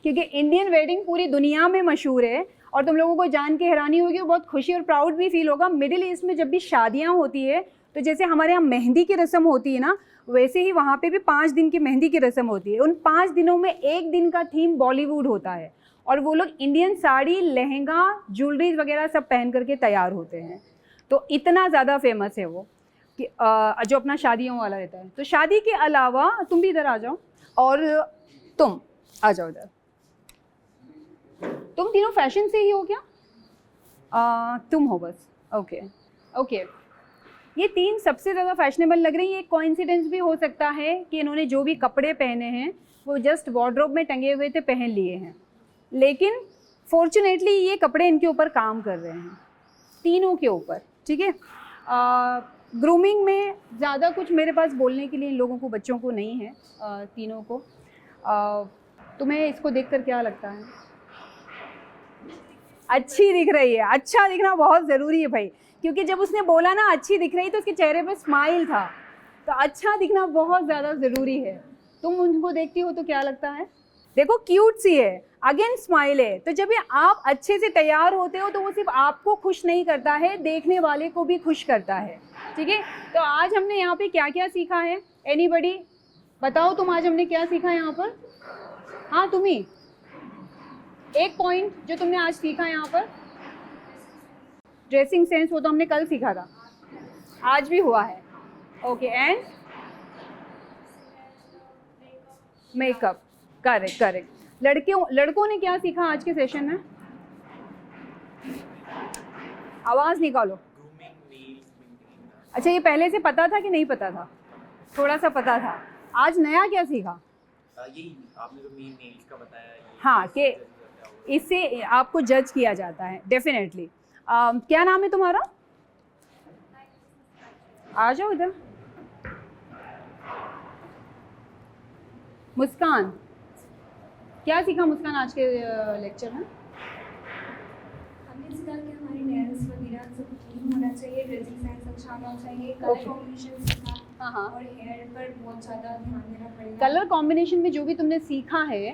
क्योंकि इंडियन वेडिंग पूरी दुनिया में मशहूर है और तुम लोगों को जान के हैरानी होगी और बहुत खुशी और प्राउड भी फील होगा। मिडिल ईस्ट में जब भी शादियाँ होती है तो जैसे हमारे यहाँ मेहंदी की रस्म होती है ना, वैसे ही वहाँ पे भी 5 दिन की मेहंदी की रस्म होती है। उन 5 दिनों में एक दिन का थीम बॉलीवुड होता है और वो लोग इंडियन साड़ी, लहंगा, ज्वेलरीज वगैरह सब पहन करके तैयार होते हैं। तो इतना ज़्यादा फेमस है वो कि जो अपना शादियों वाला रहता है। तो शादी के अलावा तुम भी इधर आ जाओ और तुम आ जाओ इधर। तुम तीनों फैशन से ही हो क्या? तुम हो बस, ओके ओके। ये 3 सबसे ज़्यादा फैशनेबल लग रही है। एक कोइंसिडेंस भी हो सकता है कि इन्होंने जो भी कपड़े पहने हैं वो जस्ट वार्डरोब में टंगे हुए थे, पहन लिए हैं, लेकिन फॉर्चुनेटली ये कपड़े इनके ऊपर काम कर रहे हैं, तीनों के ऊपर, ठीक है। ग्रूमिंग में ज़्यादा कुछ मेरे पास बोलने के लिए इन लोगों को, बच्चों को नहीं है, तीनों को। तुम्हें इसको देखकर क्या लगता है? अच्छी दिख रही है। अच्छा दिखना बहुत ज़रूरी है भाई, क्योंकि जब उसने बोला ना अच्छी दिख रही तो उसके चेहरे पे स्माइल था, तो अच्छा दिखना बहुत ज़्यादा ज़रूरी है। तुम उनको देखती हो तो क्या लगता है? देखो क्यूट सी है, अगेन स्माइल है। तो जब ये आप अच्छे से तैयार होते हो तो वो सिर्फ आपको खुश नहीं करता है, देखने वाले को भी खुश करता है, ठीक है। तो आज हमने यहाँ पे क्या क्या सीखा है? एनीबडी बताओ तुम, आज हमने क्या सीखा यहाँ पर? हाँ तुम ही एक पॉइंट जो तुमने आज सीखा यहाँ पर, ड्रेसिंग सेंस, वो तो हमने कल सीखा था, आज भी हुआ है, okay. And makeup, correct correct. लड़कों ने क्या सीखा आज के सेशन में? आवाज़ निकालो। अच्छा, ये पहले से पता था कि नहीं पता था? थोड़ा सा पता था। आज नया क्या सीखा? यही आपने जो मेन नेल्स का बताया, हाँ, कि इससे आपको जज किया जाता है, डेफिनेटली। क्या नाम है तुम्हारा? आ जाओ इधर। मुस्कान, क्या सीखा मुस्कान आज के लेक्चर में? हमने सीखा कि हमारे नेल्स वगैरह सब क्लीन होना चाहिए, ड्रेसिंग सेंस अच्छा होना चाहिए, कलर कॉम्बिनेशन सीखा, हाँ, और हेयर पर बहुत ज़्यादा ध्यान देना पड़ेगा। कलर कॉम्बिनेशन में जो भी तुमने सीखा है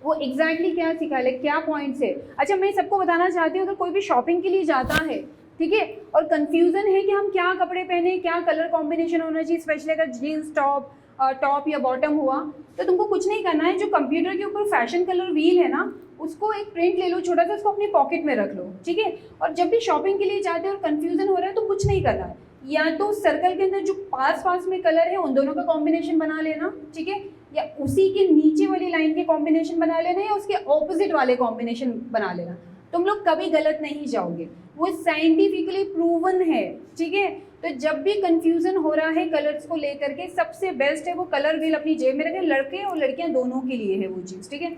वो एग्जैक्टली क्या सीखा है, क्या पॉइंट्स है? अच्छा, मैं सबको बताना चाहती हूँ, अगर कोई भी शॉपिंग के लिए जाता है, ठीक है, और कंफ्यूजन है कि हम क्या कपड़े पहने, क्या कलर कॉम्बिनेशन होना चाहिए, स्पेशली अगर जीन्स टॉप या बॉटम हुआ, तो तुमको कुछ नहीं करना है। जो कंप्यूटर के ऊपर फैशन कलर व्हील है ना, उसको एक प्रिंट ले लो छोटा सा, उसको अपनी पॉकेट में रख लो, ठीक है। और जब भी शॉपिंग के लिए जाते हो और कंफ्यूजन हो रहा है तो कुछ नहीं करना है, या तो सर्कल के अंदर जो पास में कलर है उन दोनों का कॉम्बिनेशन बना लेना, ठीक है, या उसी के नीचे वाली लाइन के कॉम्बिनेशन बना लेना, या उसके ऑपोजिट वाले कॉम्बिनेशन बना लेना। तुम लोग कभी गलत नहीं जाओगे, वो साइंटिफिकली प्रूवन है, ठीक है। तो जब भी कंफ्यूजन हो रहा है कलर्स को लेकर के, सबसे बेस्ट है वो कलर व्हील अपनी जेब में रखें, लड़के और लड़कियां दोनों के लिए है वो चीज़, ठीक है।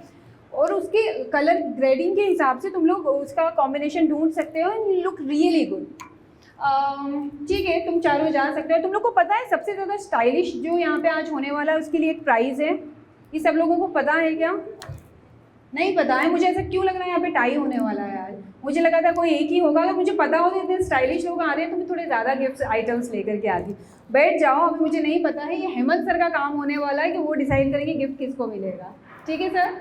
और उसके कलर ग्रेडिंग के हिसाब से तुम लोग उसका कॉम्बिनेशन ढूंढ सकते हो and you look really good, ठीक है। तुम चारों जा सकते हो। तुम लोग को पता है सबसे ज़्यादा स्टाइलिश जो यहाँ पे आज होने वाला है उसके लिए एक प्राइज़ है, ये सब लोगों को पता है क्या? नहीं पता है? मुझे ऐसा क्यों लग रहा है यहाँ पे टाई होने वाला है आज? मुझे लगा था कोई एक ही होगा। अगर मुझे पता हो तो इतने स्टाइलिश लोग आ रहे हैं तो मैं थोड़े ज़्यादा गिफ्ट आइटम्स लेकर के आती। बैठ जाओ, अभी मुझे नहीं पता है, ये हेमंत सर का काम होने वाला है कि वो डिसाइड करेंगे गिफ्ट किसको मिलेगा, ठीक है सर?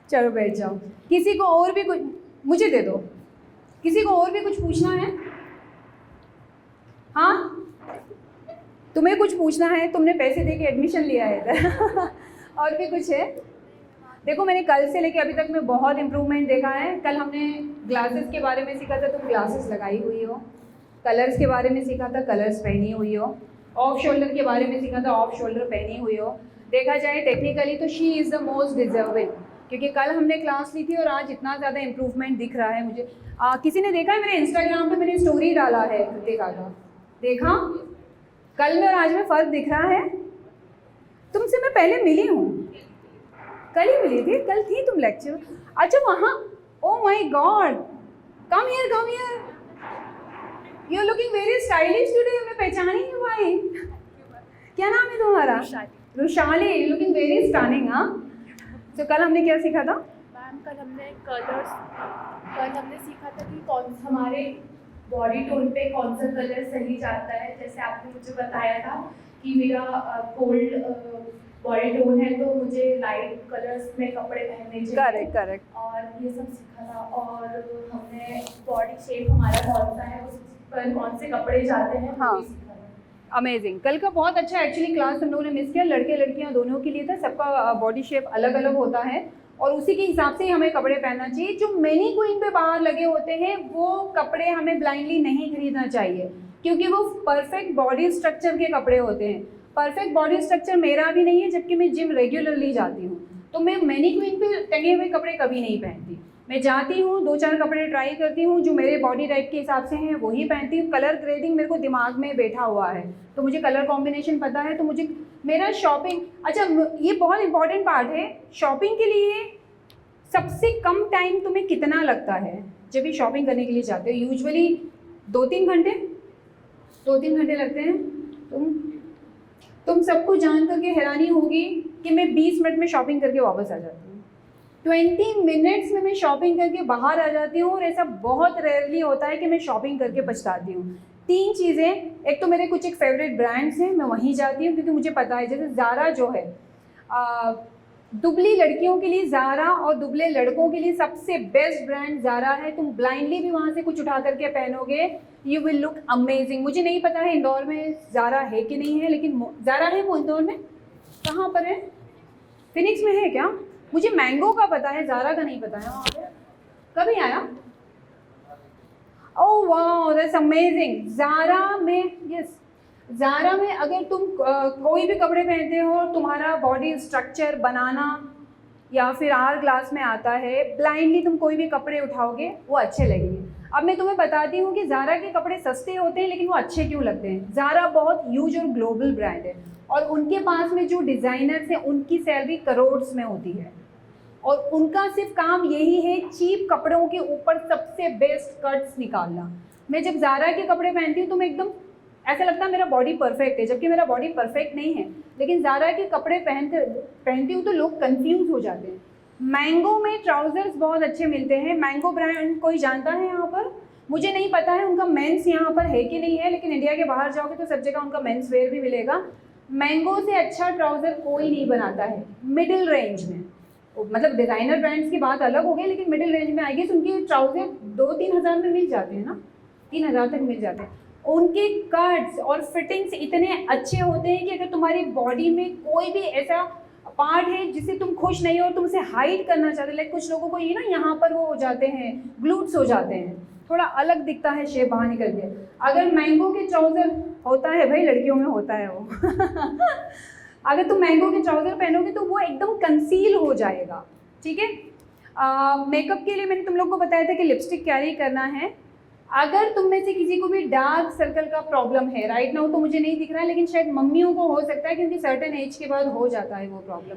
चलो बैठ जाओ। किसी को और भी कुछ मुझे दे दो, किसी को और भी कुछ पूछना है? हाँ, तुम्हें कुछ पूछना है? तुमने पैसे दे के एडमिशन लिया है इधर और भी कुछ है? देखो, मैंने कल से लेके अभी तक में बहुत इम्प्रूवमेंट देखा है। कल हमने ग्लासेस के बारे में सीखा था, तुम ग्लासेस लगाई हुई हो। कलर्स के बारे में सीखा था, कलर्स पहनी हुई हो। ऑफ शोल्डर के बारे में सीखा था, ऑफ शोल्डर पहनी हुई हो। देखा जाए टेक्निकली तो she is the most deserving, क्योंकि कल हमने क्लास ली थी और आज इतना ज़्यादा इम्प्रूवमेंट दिख रहा है मुझे। किसी ने देखा है? मेरे इंस्टाग्राम पे मैंने स्टोरी डाला है कृतिका का, देखा? कल में और आज में फ़र्क दिख रहा है? तुमसे मैं पहले मिली हूँ, कल ही मिली थी, कल थी तुम लेक्चर। अच्छा वहाँ, oh my god, come here, you are looking very stylish today, मैं पहचान ही नहीं पाई। क्या नाम है तुम्हारा? Rushali, you looking very stunning. हाँ, तो कल हमने क्या सीखा था? मैम कल हमने सीखा था कि कौन हमारे बॉडी टोन पे कौन सा कलर सही जाता है। जैसे आपने मुझे बताया था कि मेरा कोल्ड बॉडी टोन है तो मुझे लाइट कलर्स में कपड़े पहनने चाहिए। करेक्ट। और ये सब सीखा था। और हमने बॉडी शेप हमारा कौन सा है, उस पर कौन से कपड़े जाते हैं, हाँ। वो भी सीखा था। अमेजिंग। कल का बहुत अच्छा एक्चुअली क्लास हम लोगों ने मिस किया, लड़के लड़कियां दोनों के लिए था, सबका बॉडी शेप अलग अलग होता है और उसी के हिसाब से ही हमें कपड़े पहनना चाहिए। जो मैनी क्वीन पे बाहर लगे होते हैं वो कपड़े हमें ब्लाइंडली नहीं खरीदना चाहिए, क्योंकि वो परफेक्ट बॉडी स्ट्रक्चर के कपड़े होते हैं। परफेक्ट बॉडी स्ट्रक्चर मेरा भी नहीं है, जबकि मैं जिम रेगुलरली जाती हूँ, तो मैं मैनी क्वीन पे टंगे हुए कपड़े कभी नहीं पहनती। मैं जाती हूँ, 2-4 कपड़े ट्राई करती हूँ, जो मेरे बॉडी टाइप के हिसाब से हैं वही पहनती हूँ। कलर ग्रेडिंग मेरे को दिमाग में बैठा हुआ है, तो मुझे कलर कॉम्बिनेशन पता है, तो मुझे मेरा शॉपिंग, अच्छा ये बहुत इंपॉर्टेंट पार्ट है, शॉपिंग के लिए सबसे कम टाइम तुम्हें कितना लगता है जब ये शॉपिंग करने के लिए जाते हो? यूजुअली 2-3 घंटे लगते हैं। तुम सबको जान करके हैरानी होगी कि मैं 20 मिनट में शॉपिंग करके वापस आ जाती हूँ। 20 मिनट्स में मैं शॉपिंग करके बाहर आ जाती हूँ, और ऐसा बहुत रेयरली होता है कि मैं शॉपिंग करके पछताती हूँ। 3 चीज़ें, एक तो मेरे कुछ एक फेवरेट ब्रांड्स हैं, मैं वहीं जाती हूँ क्योंकि मुझे पता है, जैसे ज़ारा जो है, दुबली लड़कियों के लिए ज़ारा और दुबले लड़कों के लिए सबसे बेस्ट ब्रांड ज़ारा है। तुम ब्लाइंडली भी वहाँ से कुछ उठा करके पहनोगे, यू विल लुक अमेजिंग। मुझे नहीं पता है इंदौर में ज़ारा है कि नहीं है, लेकिन ज़ारा है वो इंदौर में, कहाँ पर है? फिनिक्स में है क्या? मुझे मैंगो का पता है, ज़ारा का नहीं पता है। वहाँ पे कभी आया? ओह वाह, दैट्स अमेजिंग। ज़ारा में, यस, ज़ारा में अगर तुम कोई भी कपड़े पहनते हो, तुम्हारा बॉडी स्ट्रक्चर बनाना या फिर आर ग्लास में आता है, ब्लाइंडली तुम कोई भी कपड़े उठाओगे वो अच्छे लगेंगे। अब मैं तुम्हें बताती हूँ कि ज़ारा के कपड़े सस्ते होते हैं लेकिन वो अच्छे क्यों लगते हैं। ज़ारा बहुत ह्यूज और ग्लोबल ब्रांड है, और उनके पास में जो डिज़ाइनर्स हैं उनकी सैलरी करोड़्स में होती है, और उनका सिर्फ काम यही है चीप कपड़ों के ऊपर सबसे बेस्ट कट्स निकालना। मैं जब ज़ारा के कपड़े पहनती हूँ तो मैं एकदम ऐसा लगता है मेरा बॉडी परफेक्ट है, जबकि मेरा बॉडी परफेक्ट नहीं है, लेकिन ज़ारा के कपड़े पहनती हूँ तो लोग कंफ्यूज हो जाते हैं। मैंगो में ट्राउज़र्स बहुत अच्छे मिलते हैं। मैंगो ब्रांड कोई जानता है यहाँ पर? मुझे नहीं पता है उनका मेंस यहाँ पर है कि नहीं है, लेकिन इंडिया के बाहर जाओगे तो सब जगह उनका मेंस वेयर भी मिलेगा। मैंगो से अच्छा ट्राउज़र कोई नहीं बनाता है मिडिल रेंज में, मतलब डिज़ाइनर ब्रांड्स की बात अलग हो गई, लेकिन मिडिल रेंज में आई गेस उनके ट्राउज़र 2-3 हज़ार में मिल जाते हैं ना, 3 हज़ार तक मिल जाते हैं। उनके कट्स और फिटिंग्स इतने अच्छे होते हैं कि अगर तुम्हारी बॉडी में कोई भी ऐसा पार्ट है जिससे तुम खुश नहीं हो और तुम उसे हाइड करना चाहते हो, लाइक कुछ लोगों को ये ना यहाँ पर वो हो जाते हैं, ग्लूट्स हो जाते हैं, थोड़ा अलग दिखता है शेप बाहर निकल के, अगर मैंगो के ट्राउज़र होता है, भाई लड़कियों में होता है वो अगर तुम मैंगो के ट्राउज़र पहनोगे तो वो एकदम कंसील हो जाएगा। ठीक है, मेकअप के लिए मैंने तुम लोग को बताया था कि लिपस्टिक कैरी करना है। अगर तुम में से किसी को भी डार्क सर्कल का प्रॉब्लम है, राइट नाउ तो मुझे नहीं दिख रहा है, लेकिन शायद मम्मियों को हो सकता है क्योंकि सर्टेन एज के बाद हो जाता है वो प्रॉब्लम,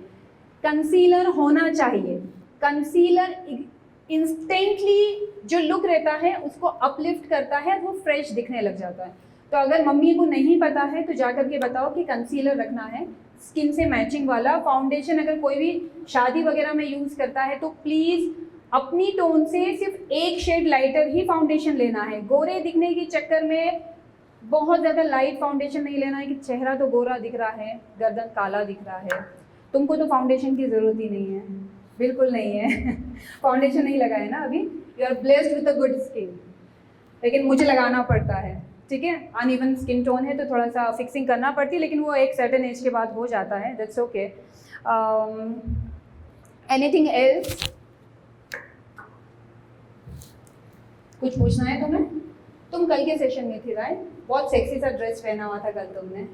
कंसीलर होना चाहिए। कंसीलर इंस्टेंटली जो लुक रहता है उसको अपलिफ्ट करता है, वो फ्रेश दिखने लग जाता है। तो अगर मम्मी को नहीं पता है तो जा कर के बताओ कि कंसीलर रखना है, स्किन से मैचिंग वाला। फाउंडेशन अगर कोई भी शादी वगैरह में यूज़ करता है तो प्लीज़ अपनी टोन से सिर्फ एक शेड लाइटर ही फाउंडेशन लेना है। गोरे दिखने के चक्कर में बहुत ज़्यादा लाइट फाउंडेशन नहीं लेना है कि चेहरा तो गोरा दिख रहा है, गर्दन काला दिख रहा है। तुमको तो फाउंडेशन की ज़रूरत ही नहीं है, बिल्कुल नहीं है फाउंडेशन नहीं लगा है ना अभी, you are blessed with a good skin, लेकिन मुझे लगाना पड़ता है। ठीक है, अनइवन स्किन टोन है तो थोड़ा सा फिक्सिंग करना पड़ती है, लेकिन वो एक सर्टेन एज के बाद हो जाता है, दैट्स ओके। Anything else? कुछ पूछना है तुम्हें? तुम कल के सेशन में थी राइट, बहुत सेक्सी सा ड्रेस पहना हुआ था कल तुमने,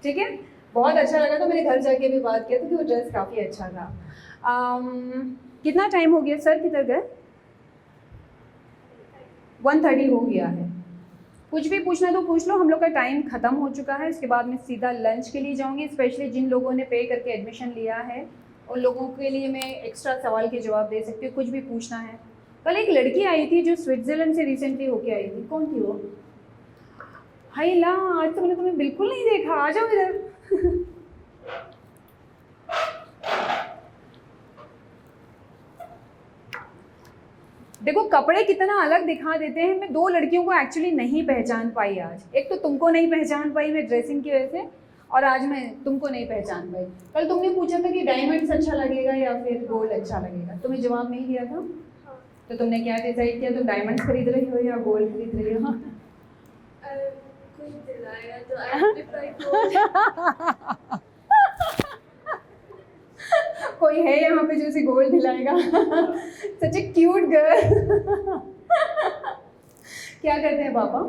ठीक है, बहुत अच्छा लगा था। मैंने घर जाके भी बात किया था कि वो ड्रेस काफ़ी अच्छा था। कितना टाइम हो गया सर, किधर गए? 1:30 हो गया है। कुछ भी पूछना तो पूछ लो, हम लोग का टाइम ख़त्म हो चुका है। इसके बाद मैं सीधा लंच के लिए जाऊंगी। स्पेशली जिन लोगों ने पे करके एडमिशन लिया है उन लोगों के लिए मैं एक्स्ट्रा सवाल के जवाब दे सकती हूँ, कुछ भी पूछना है। कल एक लड़की आई थी जो स्विट्ज़रलैंड से रिसेंटली होके आई थी, कौन थी वो? हाय ला, आज तो मैंने तुम्हें बिल्कुल नहीं देखा, आ जाओ इधर। देखो कपड़े कितना अलग दिखा देते हैं। मैं 2 लड़कियों को एक्चुअली नहीं पहचान पाई आज। एक तो तुमको नहीं पहचान पाई मैं ड्रेसिंग की वजह से, और आज मैं तुमको नहीं पहचान पाई। कल तुमने पूछा था कि डायमंड्स अच्छा लगेगा या फिर गोल्ड अच्छा लगेगा, तुम्हें जवाब नहीं दिया था। तो तुमने क्या डिसाइड किया, तुम डायमंड्स खरीद रही हो या गोल्ड खरीद रही हो? कुछ दिलाएगा तो आई प्रेफर कोई है यहाँ पे जो उसे गोल्ड दिलाएगा? सच ए क्यूट गर्ल। क्या करते हैं पापा?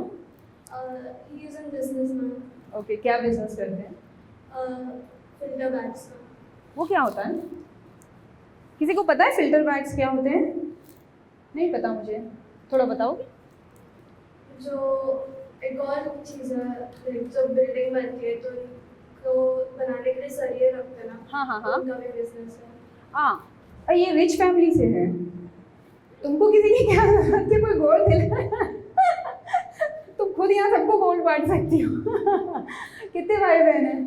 He is an businessman. Okay, क्या बिजनेस करते हैं? फिल्टर बैग्स का। वो क्या होता है? किसी को पता है फिल्टर बैग्स क्या होते हैं? नहीं पता मुझे, थोड़ा बताओगे? जो एक और चीज़ है, जो बिल्डिंग बनती है तो बनाने के लिए सरिये रखते हैं ना। हाँ हाँ हाँ। उनका भी बिजनेस है। हाँ, ये रिच फैमिली से है। तुमको किसी की क्या जरूरत है कोई गोल्ड दिलाए? तुम खुद यहाँ सबको गोल्ड बांट सकती हो। कितने भाई बहन हैं?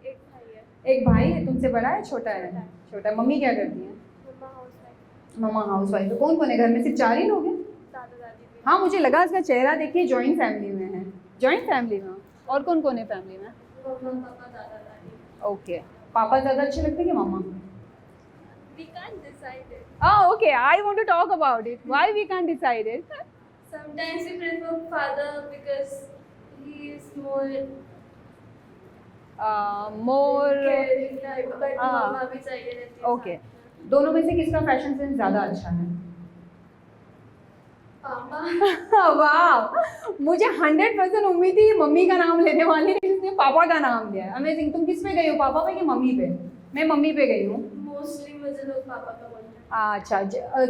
एक भाई है। एक भाई है, तुमसे बड़ा है छोटा है? छोटा है। मम्मी क्या करती हैं? मम्मा हाउसवाइफ। मम्मा हाउस वाइफ। तो कौन कौन है घर में? सिर्फ 4 ही लोग हैं? दादा दादी भी। हाँ, मुझे लगा इसका चेहरा देखिए जॉइंट फैमिली में है। जॉइंट फैमिली में और कौन कौन है फैमिली में? मम्मा पापा दादा दादी। ओके, पापा ज़्यादा अच्छे लगते हैं कि मम्मा? We can't decide it. Oh, okay. I want to talk about it. Why we can't decide it? Sometimes we prefer father because he is more More. caring type, but मम्मा भी चाहिए रहती है। Okay. दोनों में से किसका फैशन सेंस ज़्यादा अच्छा है? पापा। वाह, मुझे 100% उम्मीद थी मम्मी का नाम लेने वाली है, इसने पापा का नाम लिया है। अमेजिंग। तुम किस पे गई हो, पापा पे कि मम्मी पे? मैं मम्मी पे गई हूँ। मोस्टली मुझे लोग पापा का बोलते हैं। अच्छा,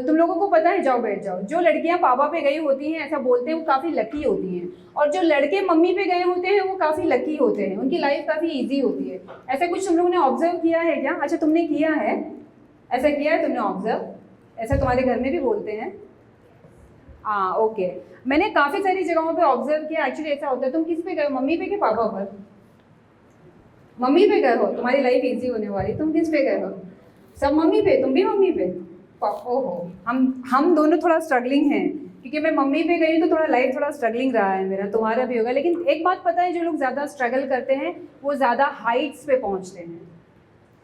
तुम लोगों को पता है, जाओ बैठ जाओ। जो लड़कियां पापा पे गई होती हैं ऐसा बोलते हैं वो काफ़ी लकी होती हैं, और जो लड़के मम्मी पे गए होते हैं वो काफ़ी लकी होते हैं, उनकी लाइफ काफ़ी इजी होती है। ऐसा कुछ तुम लोगों ने ऑब्जर्व किया है क्या? अच्छा, तुमने किया है, ऐसा किया है तुमने ऑब्जर्व? ऐसा तुम्हारे घर में भी बोलते हैं? हाँ, ओके। मैंने काफ़ी सारी जगहों पे ऑब्जर्व किया। एक्चुअली ऐसा होता है। तुम किस पे गए हो, मम्मी पे कि पापा पर? मम्मी पे गए हो, तुम्हारी लाइफ इजी होने वाली। तुम किस पे गए हो? सब मम्मी पे, तुम भी मम्मी पे? ओहो, हम दोनों थोड़ा स्ट्रगलिंग हैं, क्योंकि मैं मम्मी पे गई तो थोड़ा लाइफ थोड़ा स्ट्रगलिंग रहा है मेरा। तुम्हारा भी होगा, लेकिन एक बात पता है, जो लोग ज़्यादा स्ट्रगल करते हैं वो ज़्यादा हाइट्स पे पहुँचते हैं,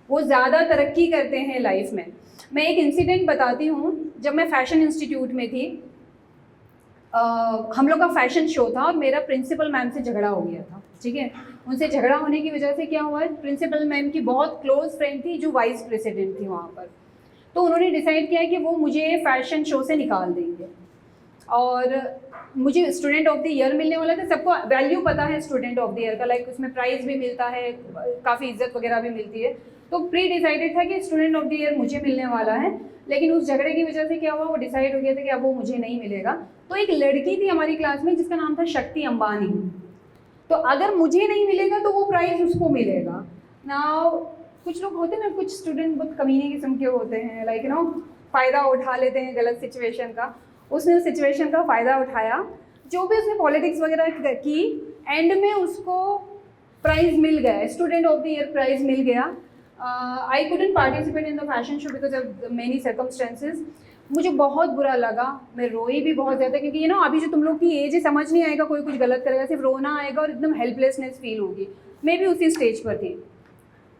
वो ज़्यादा तरक्की करते हैं लाइफ में। मैं एक इंसिडेंट बताती हूँ। जब मैं फ़ैशन इंस्टीट्यूट में थी, हम लोग का फ़ैशन शो था और मेरा प्रिंसिपल मैम से झगड़ा हो गया था। ठीक है, उनसे झगड़ा होने की वजह से क्या हुआ, प्रिंसिपल मैम की बहुत क्लोज फ्रेंड थी जो वाइस प्रेसिडेंट थी वहाँ पर। तो उन्होंने डिसाइड किया कि वो मुझे फ़ैशन शो से निकाल देंगे, और मुझे स्टूडेंट ऑफ द ईयर मिलने वाला था। सबको वैल्यू पता है स्टूडेंट ऑफ द ईयर का, लाइक उसमें प्राइज़ भी मिलता है, काफ़ी इज्जत वगैरह भी मिलती है। तो प्री डिसाइडेड था कि स्टूडेंट ऑफ द ईयर मुझे मिलने वाला है, लेकिन उस झगड़े की वजह से क्या हुआ, वो डिसाइड हो गया था कि अब वो मुझे नहीं मिलेगा। तो एक लड़की थी हमारी क्लास में जिसका नाम था शक्ति अंबानी। तो अगर मुझे नहीं मिलेगा तो वो प्राइज़ उसको मिलेगा ना। कुछ लोग होते हैं ना, कुछ स्टूडेंट बहुत कमीने किस्म के होते हैं, लाइक फ़ायदा उठा लेते हैं गलत सिचुएशन का। उसने उस सिचुएशन का फ़ायदा उठाया, जो भी उसने पॉलिटिक्स वगैरह की, एंड में उसको प्राइज़ मिल गया, student of the year prize मिल गया। I couldn't participate in the fashion show because of many circumstances. मुझे बहुत बुरा लगा, मैं रोई भी बहुत ज़्यादा, क्योंकि अभी जो तुम लोग की एज है, समझ नहीं आएगा कोई कुछ गलत करेगा, सिर्फ रोना आएगा और एकदम हेल्पलेसनेस फील होगी। मैं भी उसी स्टेज पर थी।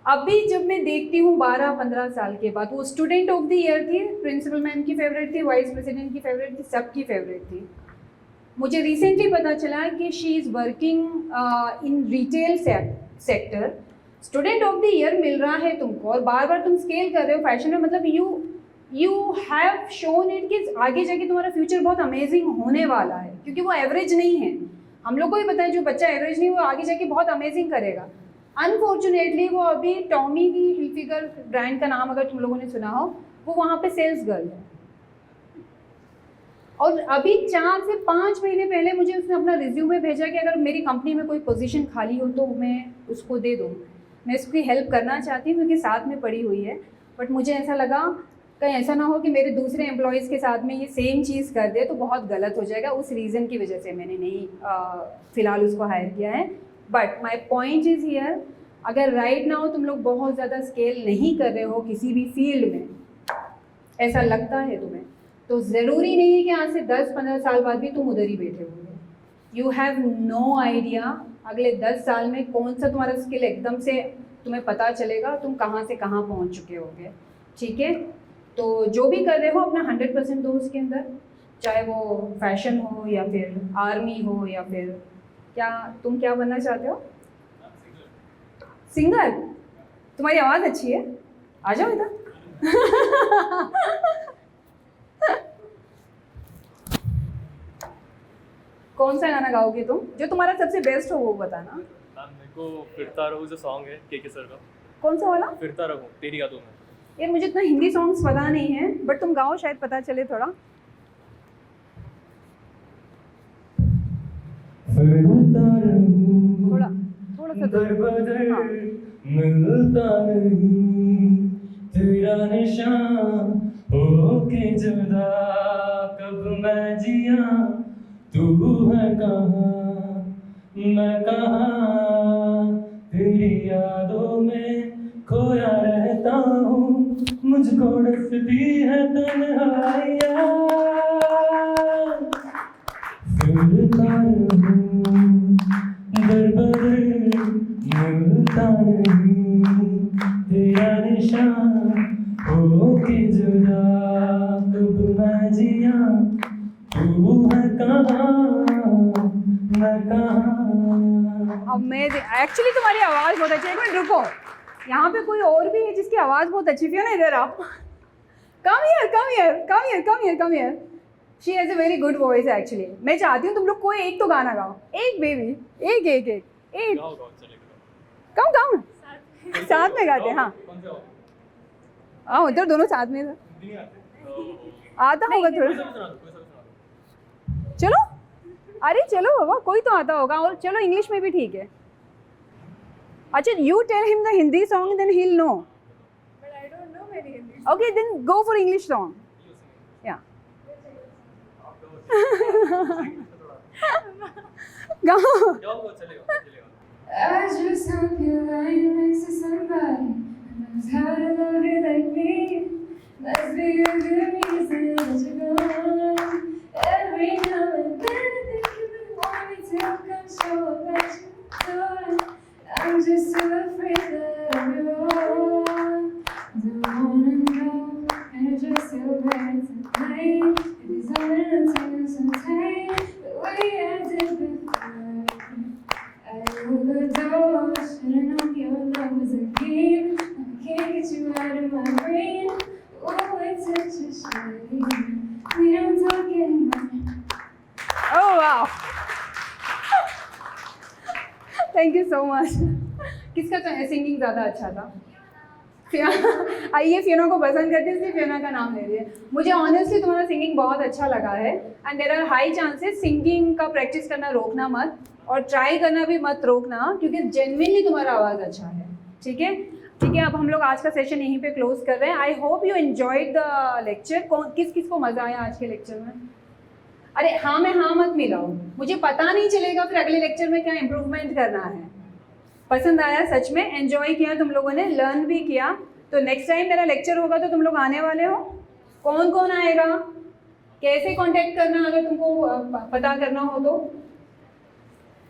अभी जब मैं देखती हूँ 12-15 साल के बाद, वो स्टूडेंट ऑफ द ईयर थी, प्रिंसिपल मैम की फेवरेट थी, वाइस प्रेसिडेंट की फेवरेट थी, सबकी फेवरेट थी। मुझे रिसेंटली पता चला कि she is working in retail sector. Student of the year मिल रहा है तुमको, और बार बार तुम स्केल कर रहे हो फैशन में, मतलब यू हैव शोन इट कि आगे जाके तुम्हारा फ्यूचर बहुत अमेजिंग होने वाला है, क्योंकि वो एवरेज नहीं है। हम लोग को भी पता है जो बच्चा एवरेज नहीं, वो आगे जाके बहुत अमेजिंग करेगा। अनफॉर्चुनेटली वो अभी टॉमी की हिलफिगर ब्रांड का नाम अगर तुम लोगों ने सुना हो, वो वहाँ पे सेल्स गर्ल है। और अभी 4 से 5 महीने पहले मुझे उसने अपना रिज्यूमे भेजा कि अगर मेरी कंपनी में कोई पोजीशन खाली हो तो मैं उसको दे दूँ। मैं इसकी हेल्प करना चाहती हूँ क्योंकि साथ में पड़ी हुई है, बट मुझे ऐसा लगा कहीं ऐसा ना हो कि मेरे दूसरे एम्प्लॉयज़ के साथ में ये सेम चीज़ कर दे तो बहुत गलत हो जाएगा। उस रीज़न की वजह से मैंने नहीं फ़िलहाल उसको हायर किया है। But my point is here, अगर राइट नाउ तुम लोग बहुत ज़्यादा स्केल नहीं कर रहे हो किसी भी फील्ड में, ऐसा लगता है तुम्हें, तो ज़रूरी नहीं है कि आज से 10-15 साल बाद भी तुम उधर ही बैठे होगे। यू हैव नो आइडिया अगले 10 साल में कौन सा तुम्हारा स्किल एकदम से तुम्हें पता चलेगा, तुम कहाँ से कहाँ पहुँच चुके होगे। ठीक है, तो जो भी कर रहे हो अपना 100% दो उसके अंदर, चाहे वो फैशन हो या फिर आर्मी हो या फिर क्या, तुम क्या बनना चाहते हो? सिंगर? तुम्हारी आवाज़ अच्छी है, आ जाओ इधर। कौन सा गाना गाओगे तुम? जो तुम्हारा सबसे बेस्ट हो वो बताना। मैम मेरे को फिरता रहूं जो सॉन्ग है के सर का। कौन सा वाला? फिरता रहूं तेरी यादों में। यार मुझे इतना हिंदी सॉन्ग्स पता नहीं है, बट तुम गाओ शायद पता चले थोड़ा। थोड़ा थोड़ा सा हाँ। मिलता नहीं तेरा निशान होके जुदा कब मैं जिया, तू है कहाँ मैं कहाँ, तेरी यादों में खोया रहता हूँ, मुझको डसती है तन्हाइयाँ। फिरता रहूं दर बदर मिलता नहीं तेरा निशान होके जुदा कब मैं जिया, तू है कहाँ मैं कहाँ। अब मैं एक्चुअली तुम्हारी आवाज़ बहुत अच्छी है। एक मिनट रुको, यहाँ पे कोई और भी है जिसकी आवाज़ बहुत अच्छी थी ना, इधर आओ। Come here come here come here come here come here. She has a very good voice actually. मैं चाहती हूँ तुम लोग कोई एक तो गाना गाओ, एक बेबी, एक एक एक एक कम कम साथ में गाते हैं। हाँ आओ इधर दोनों साथ में। आता होगा थोड़ा, चलो अरे चलो बाबा, कोई तो आता होगा। और चलो इंग्लिश में भी ठीक है। अच्छा, you tell him the Hindi song then he will know. But I don't know many Hindi. Okay then go for English song. या गाओ। I just hope you're lying next to somebody who knows how to love you like me. Must be a good reason that you're gone. Every now and then I think you would want me to come show up at your door. I'm just so afraid that I'll be wrong. Don't wanna know, and I just feel bad tonight. If it's holding on to you so tight, the way I did before. I overdosed, should've known your love was a game. Now I can't get you out of my brain. Oh, it's such a shame. We don't talk anymore. Oh wow. Thank you so much. किसका singing ज़्यादा अच्छा था? आइए Fiona को पसंद करते हैं इसलिए फियोना का नाम ले लिए। मुझे ऑनेस्टली तुम्हारा सिंगिंग बहुत अच्छा लगा है and there are high chances. Singing का प्रैक्टिस करना रोकना मत और ट्राई करना भी मत रोकना, क्योंकि जेन्युइनली तुम्हारा आवाज़ अच्छा है। ठीक है ठीक है, अब हम लोग आज का सेशन यहीं पे क्लोज कर रहे हैं। I hope you enjoyed the lecture. किस किस को मज़ा आया आज के लेक्चर में? अरे हाँ में हाँ मत मिलाओ, मुझे पता नहीं चलेगा फिर अगले लेक्चर में क्या इम्प्रूवमेंट करना है। पसंद आया सच में, एंजॉय किया तुम लोगों ने, लर्न भी किया। तो नेक्स्ट टाइम मेरा लेक्चर होगा तो तुम लोग आने वाले हो? कौन कौन आएगा? कैसे कांटेक्ट करना अगर तुमको पता करना हो तो?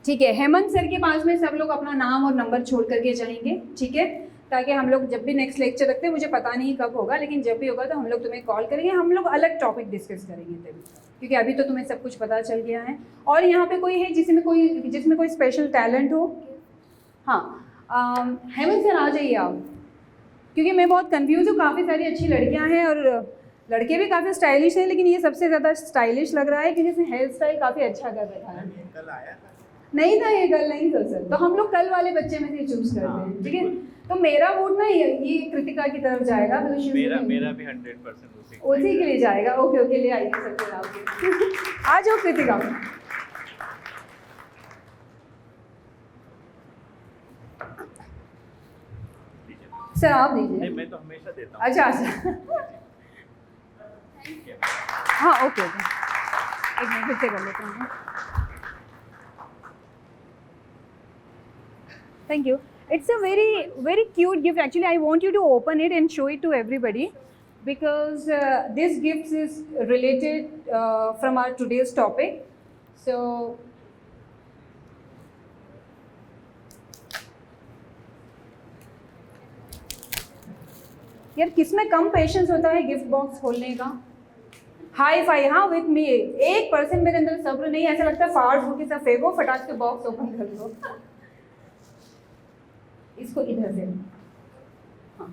ठीक है, हेमंत सर के पास में सब लोग अपना नाम और नंबर छोड़ करके जाएंगे। ठीक है, ताकि हम लोग जब भी नेक्स्ट लेक्चर रखते हैं, मुझे पता नहीं कब होगा, लेकिन जब भी होगा तो हम लोग तुम्हें कॉल करेंगे। हम लोग अलग टॉपिक डिस्कस करेंगे तभी, क्योंकि अभी तो तुम्हें सब कुछ पता चल गया है। और यहाँ पे कोई है जिसमें कोई स्पेशल टैलेंट हो? हाँ हेमंत सर आ जाइए आप, क्योंकि मैं बहुत कंफ्यूज हूँ। काफ़ी सारी अच्छी लड़कियाँ हैं और लड़के भी काफ़ी स्टाइलिश हैं, लेकिन ये सबसे ज़्यादा स्टाइलिश लग रहा है क्योंकि इसने हेयर स्टाइल काफ़ी अच्छा कर रखा है। कल आया था। नहीं था ये कल नहीं था सर, तो हम लोग कल वाले बच्चे में से चूज करते हैं, ठीक है। तो मेरा वोट ना ये कृतिका की तरफ जाएगा, because she was मेरा very- मेरा भी 100% उसी के लिए जाएगा। ओके ओके, ले आइए सबके नाम आ जाओ कृतिका। सर आप नहीं, दीजिए। मैं तो हमेशा देता हूँ। अच्छा अच्छा, हाँ ओके ओके, एक मिनट फिर से कर लेता हूँ। Thank you. It's a very cute gift. Actually, I want you to open it and show it to everybody, because this gift is related from our today's topic. So, यार किसमें कम patience होता है gift box खोलने का? Hi fi हाँ with me. 1% मेरे अंदर सब्र नहीं, ऐसा लगता है फाड़ फूट के सब फेंको, फटाक से बॉक्स ओपन कर दो। इसको इधर से, हाँ,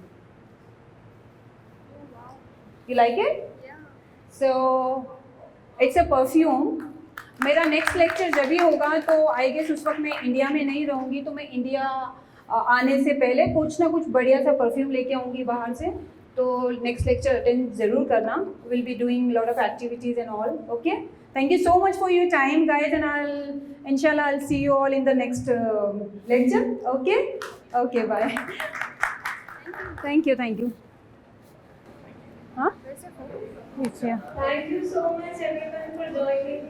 you like it? So it's a perfume. मेरा नेक्स्ट लेक्चर जब भी होगा तो आई गेस उस वक्त मैं इंडिया में नहीं रहूँगी, तो मैं इंडिया आने से पहले कुछ ना कुछ बढ़िया सा परफ्यूम लेके आऊँगी बाहर से। तो नेक्स्ट लेक्चर अटेंड ज़रूर करना। Will be doing lot of activities and all. Okay, thank you so much for your time guys, and inshallah I'll see you all in the next lecture. Okay, bye. Thank you. Huh? Yes, yeah. Thank you so much everyone for joining.